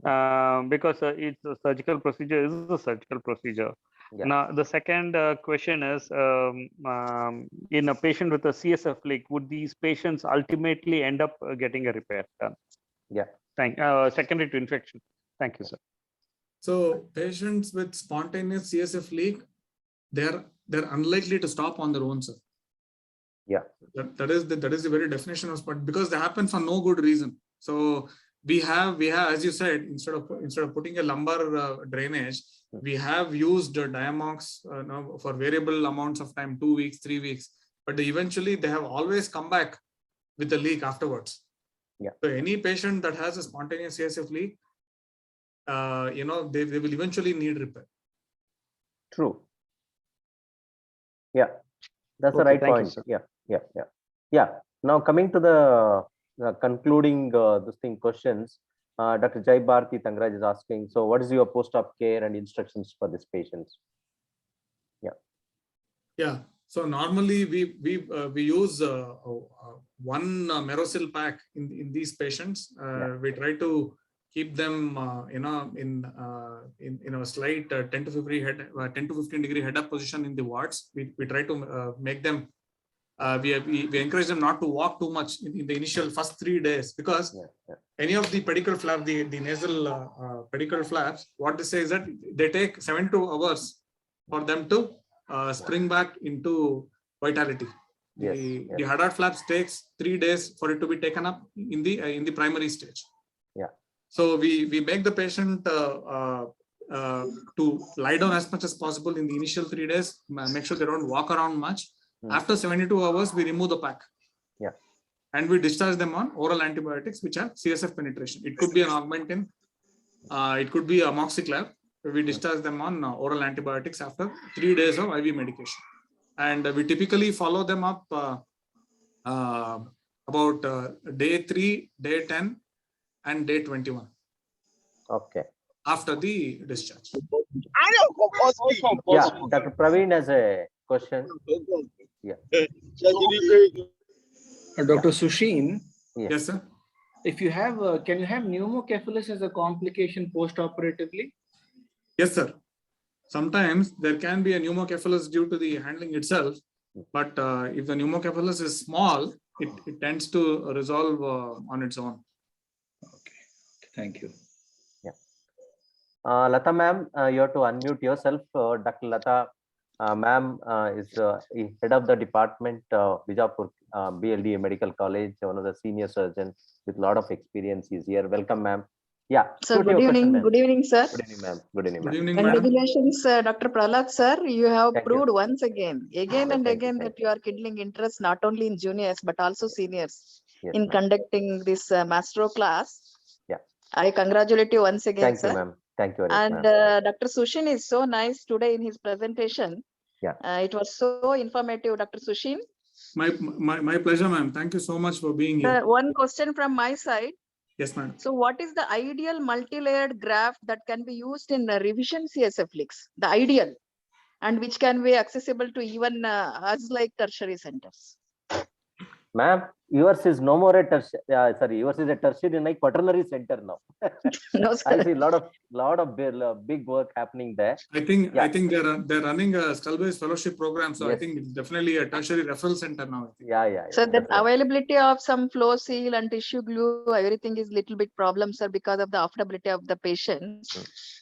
Because it's a surgical procedure, is a surgical procedure. Now, the second question is, in a patient with a CSF leak, would these patients ultimately end up getting a repair done? Secondary to infection. Thank you, sir. So patients with spontaneous CSF leak, they're unlikely to stop on their own, sir. Yeah. That is the very definition of spot, because they happen for no good reason. So we have, as you said, instead of putting a lumbar drainage, we have used Diamox for variable amounts of time, 2 weeks, 3 weeks, but eventually they have always come back with a leak afterwards. Yeah. So any patient that has a spontaneous CSF leak, they will eventually need repair. True. Yeah, that's the right point. Yeah. Now coming to the concluding this thing questions, Dr. Jai Bharti Tangraj is asking, so what is your post-op care and instructions for these patients? Yeah. So normally we use one Merosil pack in these patients. We try to keep them in a slight 10 to 15 degree head up position in the wards. We try to make them. We encourage them not to walk too much in the initial first 3 days, because any of the pedicle flap, the nasal pedicle flaps, what they say is that they take 7 to 2 hours for them to spring back into vitality. The Hadad flaps takes 3 days for it to be taken up in the primary stage. Yeah. So we make the patient to lie down as much as possible in the initial 3 days. Make sure they don't walk around much. After 72 hours, we remove the pack. Yeah. And we discharge them on oral antibiotics, which are CSF penetration. It could be an Augmentin, it could be amoxiclav. We discharge them on oral antibiotics after 3 days of IV medication. And we typically follow them up about day 3, day 10, and day 21. Okay. After the discharge. Yeah, Dr. Praveen has a question. Yeah. Dr. Sushin. Yes, sir. If you have, can you have pneumocephalus as a complication post-operatively? Yes, sir. Sometimes there can be a pneumocephalus due to the handling itself, but if the pneumocephalus is small, it tends to resolve on its own. Okay. Thank you. Yeah. Lata ma'am, you have to unmute yourself. Dr. Lata ma'am is head of the department, Bijapur BLDA Medical College, one of the senior surgeons with a lot of experience is here. Welcome, ma'am. Yeah. Sir, good evening. Good evening, sir. Good evening, ma'am. Good evening, ma'am. Good evening, Congratulations, Dr. Prahlad, sir. You have Thank proved you. once again and again that you are kindling interest not only in juniors but also seniors in conducting this master class. Yeah. I congratulate you once again, Thank sir. you, ma'am. Thank you very much. And Dr. Sushin is so nice today in his presentation. Yeah. It was so informative, Dr. Sushin. My pleasure, ma'am. Thank you so much for being here. One question from my side. Yes, ma'am. So what is the ideal multi-layered graft that can be used in revision CSF leaks? The ideal, and which can be accessible to even us like tertiary centers? Ma'am, yours is no more a tertiary, sorry, yours is a tertiary like quaternary center now. No, sir. I see a lot of big work happening there. I think they're running a skull-based fellowship program, so I think it's definitely a tertiary referral center now. Yeah. So the availability of some flow seal and tissue glue, everything is little bit problem, sir, because of the affordability of the patient.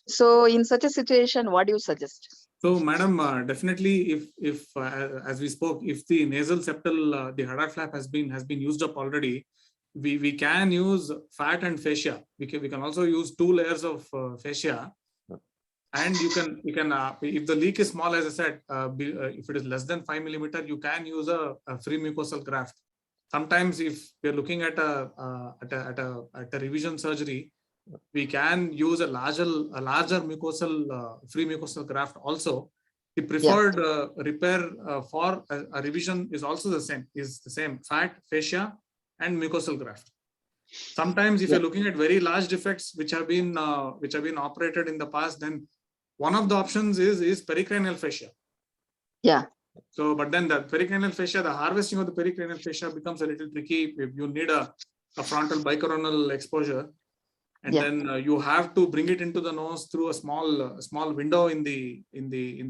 So in such a situation, what do you suggest? So, madam, definitely, if as we spoke, if the nasal septal, the Hadad flap has been used up already, we can use fat and fascia. We can also use 2 layers of fascia, and you can if the leak is small, as I said, if it is less than 5 millimeter, you can use a free mucosal graft. Sometimes, if we are looking at a revision surgery, we can use a larger mucosal free mucosal graft also. The preferred repair for a revision is also the same fat, fascia, and mucosal graft. Sometimes if you're looking at very large defects which have been operated in the past, then one of the options is pericranial fascia. Yeah. So, but then the pericranial fascia, the harvesting of the pericranial fascia becomes a little tricky. You need a frontal bicoronal exposure. And then you have to bring it into the nose through a small window in the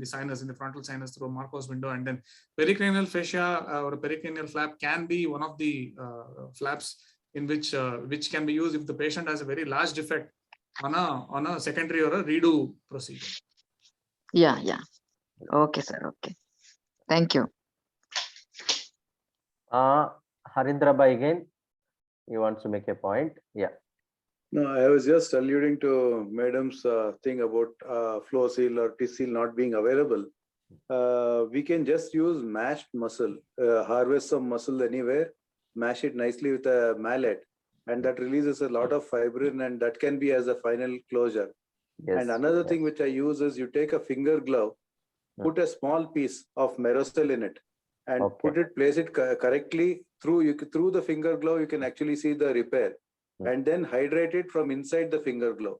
sinus, in the frontal sinus, through a Marcos window, and then pericranial fascia or a pericranial flap can be one of the flaps in which can be used if the patient has a very large defect on a secondary or a redo procedure. Yeah. Okay, sir. Okay. Thank you. Harindra Bhai again, he wants to make a point. Yeah. No, I was just alluding to Madam's thing about flow seal or TIS-seal not being available. We can just use mashed muscle, harvest some muscle anywhere, mash it nicely with a mallet, and that releases a lot of fibrin, and that can be as a final closure. Yes. And another thing which I use is you take a finger glove, put a small piece of Merocel in it, and place it correctly through the finger glove. You can actually see the repair, and then hydrate it from inside the finger glove.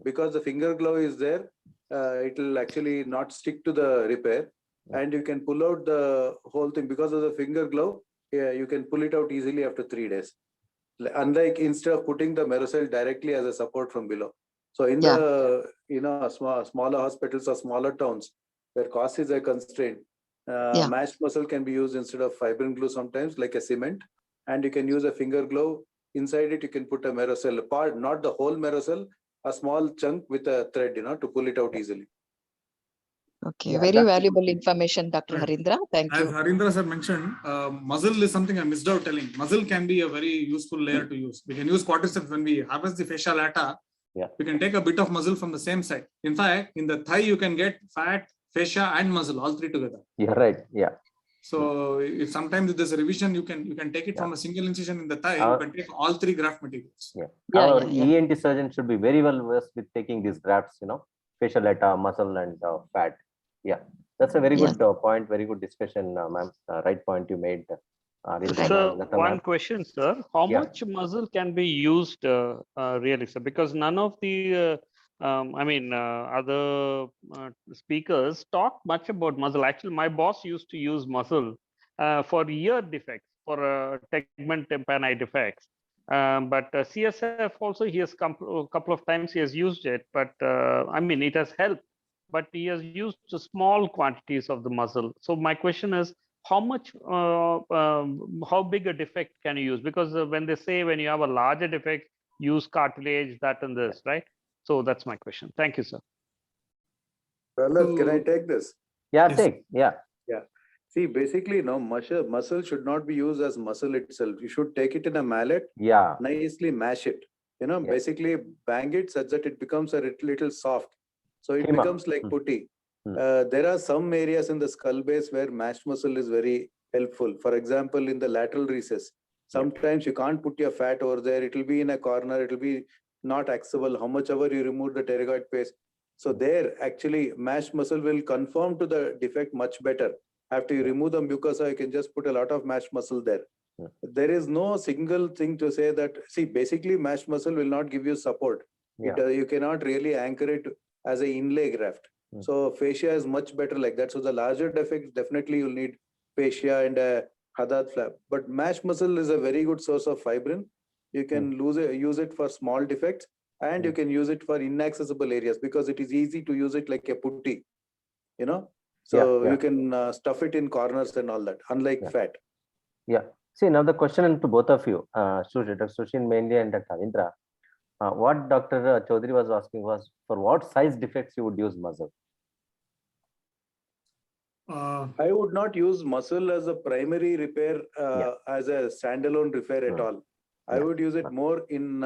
Because the finger glove is there, it will actually not stick to the repair, and you can pull out the whole thing because of the finger glove. Yeah, you can pull it out easily after 3 days. Unlike instead of putting the Merocel directly as a support from below. So in the smaller hospitals or smaller towns where cost is a constraint, mashed muscle can be used instead of fibrin glue sometimes, like a cement, and you can use a finger glove. Inside it, you can put a Merocel part, not the whole Merocel, a small chunk with a thread, to pull it out easily. Okay, very valuable information, Dr. Right. Harindra. Thank you. As Harindra sir mentioned, muzzle is something I missed out telling. Muzzle can be a very useful layer to use. We can use quadriceps when we harvest the fascia lata. We can take a bit of muzzle from the same side. In fact, in the thigh, you can get fat, fascia, and muzzle, all three together. Yeah, right. Yeah. So if sometimes there's a revision, you can take it from a single incision in the thigh. You can take all three graft materials. Our ENT surgeon should be very well versed with taking these grafts, fascia lata, muscle, and fat. Yeah, that's a very good point. Very good discussion, ma'am. Right point you made. So one question, sir: how much muzzle can be used really, sir? Because none of the other speakers talk much about muzzle. Actually, my boss used to use muzzle for ear defects, for tegment tympani defects. But CSF also, he has a couple of times he has used it, but it has helped. But he has used small quantities of the muzzle. So my question is, how much, how big a defect can you use? Because when they say when you have a larger defect, use cartilage, that and this, right? So that's my question. Thank you, sir. Prahlad, can I take this? Yeah, take. Yeah. See, basically, muscle should not be used as muscle itself. You should take it in a mallet, nicely mash it. Basically bang it such that it becomes a little soft. So it becomes like putty. There are some areas in the skull base where mashed muscle is very helpful. For example, in the lateral recess, sometimes you can't put your fat over there. It will be in a corner. It will be not accessible. How much ever you remove the pterygoid paste. So there, actually, mashed muscle will conform to the defect much better. After you remove the mucosa, you can just put a lot of mashed muscle there. There is no single thing to say that, see, basically mashed muscle will not give you support. You cannot really anchor it as an inlay graft. So fascia is much better like that. So the larger defects, definitely you'll need fascia and a Haddad flap. But mashed muscle is a very good source of fibrin. You can use it for small defects, and you can use it for inaccessible areas because it is easy to use it like a putty, So you can stuff it in corners and all that, unlike fat. Yeah. See, now the question to both of you, Dr. Sushin mainly and Dr. Harindra. What Dr. Chaudhary was asking was, for what size defects you would use muzzle? I would not use muscle as a primary repair, as a standalone repair at all. I would use it more in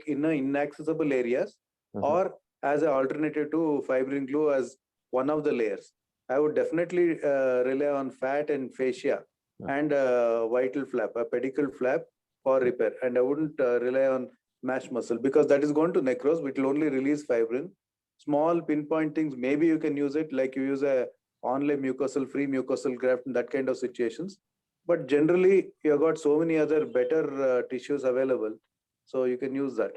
inaccessible areas, or as an alternative to fibrin glue as one of the layers. I would definitely rely on fat and fascia and vital flap, a pedicle flap for repair. And I wouldn't rely on mashed muscle because that is going to necrose, which will only release fibrin. Small pinpoint things, maybe you can use it like you use a onlay mucosal, free mucosal graft in that kind of situations. But generally, you've got so many other better tissues available, so you can use that.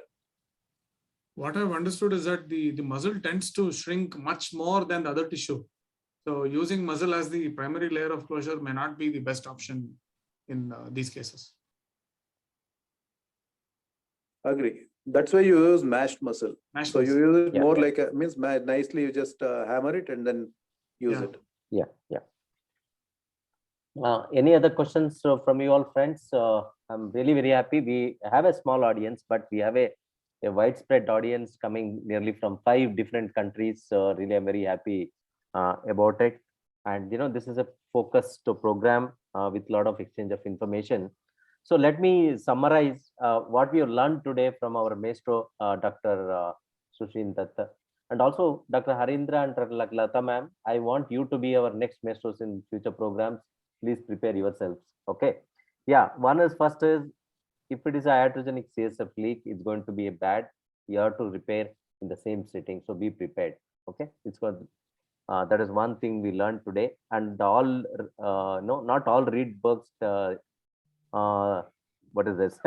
What I've understood is that the muzzle tends to shrink much more than the other tissue. So using muzzle as the primary layer of closure may not be the best option in these cases. Agree. That's why you use mashed muscle. So you use it more like nicely you just hammer it and then use it. Any other questions from you all, friends? I'm really very happy. We have a small audience, but we have a widespread audience coming nearly from 5 different countries. Really, I'm very happy about it. And this is a focused program with a lot of exchange of information. So let me summarize what we have learned today from our maestro, Dr. Sushin Datta, and also Dr. Harindra and Dr. Lata ma'am. I want you to be our next maestros in future programs. Please prepare yourselves. Okay. Yeah. One is first is, if it is a iatrogenic CSF leak, it's going to be a bad. You have to repair in the same setting. So be prepared. Okay. It's going. That is one thing we learned today. And all no, not all Reed-Berg's what is this?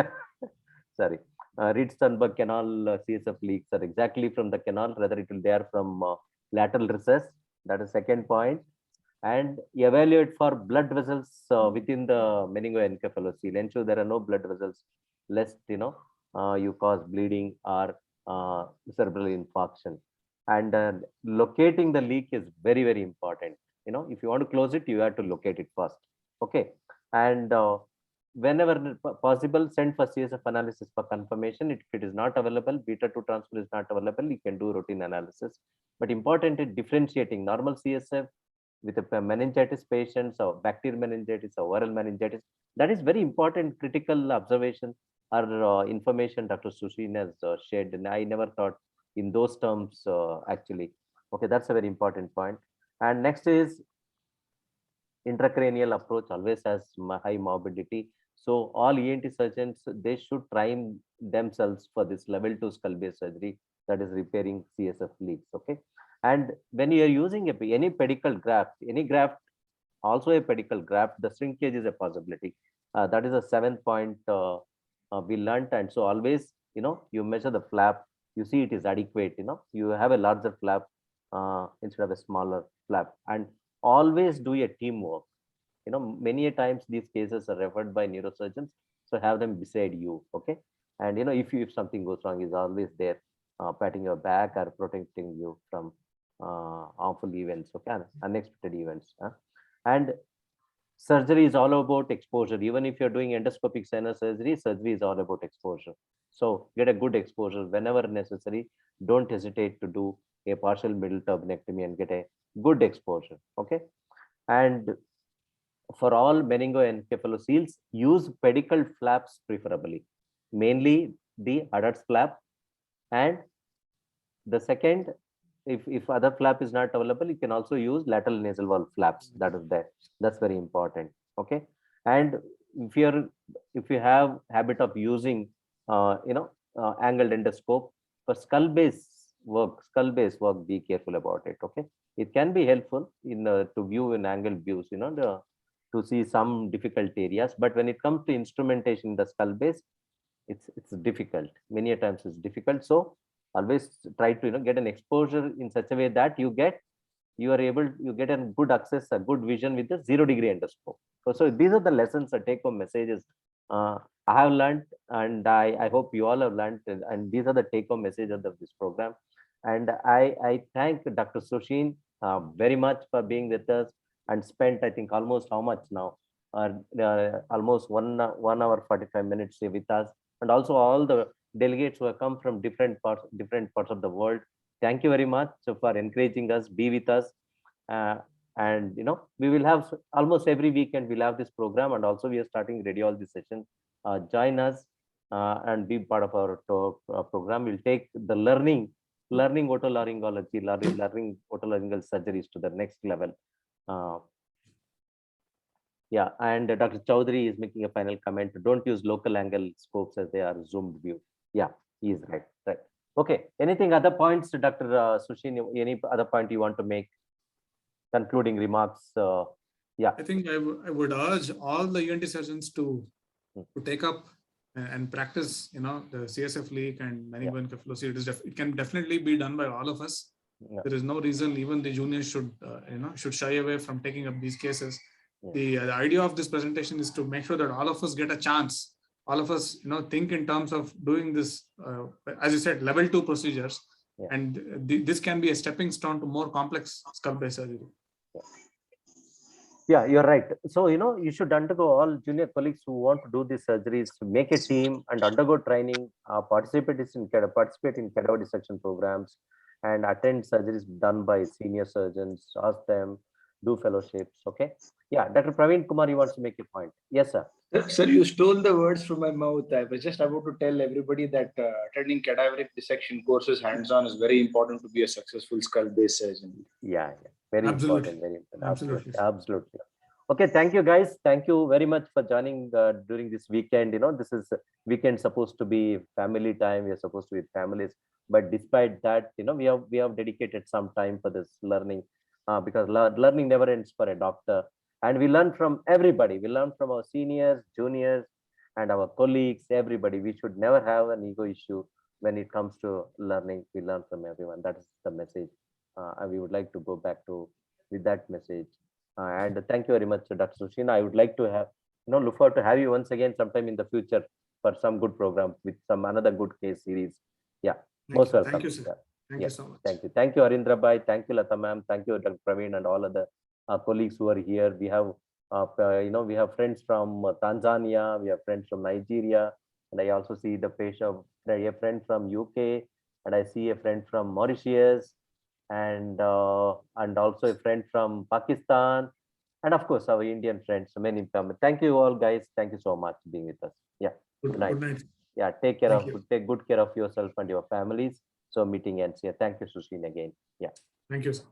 Sorry. Reed-Sternberg canal CSF leaks are exactly from the canal, rather it will be there from lateral recess. That is second point. And evaluate for blood vessels within the meningoencephalocele. Ensure there are no blood vessels, lest you cause bleeding or cerebral infarction. And locating the leak is very, very important. If you want to close it, you have to locate it first. Okay. And whenever possible, send for CSF analysis for confirmation. If it is not available, beta-2 transfer is not available, you can do routine analysis. But important is differentiating normal CSF with a meningitis patients or bacterial meningitis or viral meningitis. That is very important critical observation or information Dr. Sushin has shared. And I never thought in those terms actually. Okay, that's a very important point. And next is intracranial approach always has high morbidity. So all ENT surgeons, they should train themselves for this level 2 skull base surgery, that is repairing CSF leaks. Okay. And when you are using any pedicle graft, any graft, also a pedicle graft, the shrinkage is a possibility. That is a 7th point we learned. And so always, you measure the flap, you see it is adequate, you have a larger flap instead of a smaller flap. And always do a teamwork. Many a times these cases are referred by neurosurgeons, so have them beside you. Okay. And if something goes wrong, is always there patting your back or protecting you from harmful events, okay, unexpected events. And surgery is all about exposure. Even if you're doing endoscopic sinus surgery is all about exposure. So get a good exposure whenever necessary. Don't hesitate to do a partial middle turbinectomy and get a good exposure. Okay. And for all meningoencephaloceles, use pedicle flaps preferably, mainly the adult's flap. And the second, if other flap is not available, you can also use lateral nasal valve flaps. That is there. That's very important. Okay. And if you have habit of using angled endoscope for skull base work, be careful about it. Okay. It can be helpful in to view in angled views, to see some difficult areas. But when it comes to instrumentation in the skull base, it's difficult. Many a times it's difficult. So always try to get an exposure in such a way that you get a good access, a good vision with the 0-degree endoscope. So these are the lessons, the take home messages I have learned, and I hope you all have learned, and these are the take home messages of this program. And I thank Dr. Sushin very much for being with us and spent, I think, almost how much now? Almost 1 hour 45 minutes here with us, and also all the delegates who have come from different parts of the world. Thank you very much for encouraging us, be with us. And we will have almost every weekend we'll have this program, and also we are starting radiology session. Join us and be part of our program. We'll take the learning otolaryngology, learning otolaryngological surgeries to the next level. Yeah, and Dr. Chaudhary is making a final comment. Don't use local angle scopes as they are zoomed view. Yeah, he is right. Okay. Anything other points, Dr. Sushin? Any other point you want to make? Concluding remarks? Yeah. I think I would urge all the ENT surgeons to take up and practice, the CSF leak and meningoencephalocele. It can definitely be done by all of us. Yeah. There is no reason even the juniors should shy away from taking up these cases. Yeah. The idea of this presentation is to make sure that all of us get a chance. All of us, think in terms of doing this, as you said, level 2 procedures, and this can be a stepping stone to more complex skull base surgery. Yeah, you're right. So, you should undergo, all junior colleagues who want to do these surgeries, make a team and undergo training, participate in cadaver dissection programs, and attend surgeries done by senior surgeons. Ask them, do fellowships. Okay. Yeah, Dr. Praveen Kumar, you want to make a point? Yes, sir. Sir, you stole the words from my mouth. I was just about to tell everybody that attending cadaveric dissection courses hands-on is very important to be a successful skull-based surgeon. Yeah, very Absolutely. important, very important. Absolutely. Absolutely. Okay, thank you guys. Thank you very much for joining during this weekend. You know, this is weekend supposed to be family time. We are supposed to be with families, but despite that, you know, we have dedicated some time for this learning because learning never ends for a doctor. And we learn from everybody. We learn from our seniors, juniors, and our colleagues, everybody. We should never have an ego issue when it comes to learning. We learn from everyone. That is the message. And we would like to go back to with that message. And thank you very much, Dr. Sushina. I would like to have, you know, look forward to have you once again sometime in the future for some good program with some another good case series. Yeah, most welcome. Thank you, sir. Yeah. Thank you so much. Thank you. Thank you, Arindra Bhai. Thank you, Lata ma'am. Thank you, Dr. Praveen and all other colleagues who are here. We have, you know, we have friends from Tanzania. We have friends from Nigeria. And I also see the patient, a friend from UK. And I see a friend from Mauritius. And also a friend from Pakistan. And of course, our Indian friends, many. Thank you all, guys. Thank you so much for being with us. Yeah. Good night. Yeah, take care Thank of, you. take good care of yourself and your families. So meeting ends here. Thank you, Susheen, again. Yeah. Thank you, sir.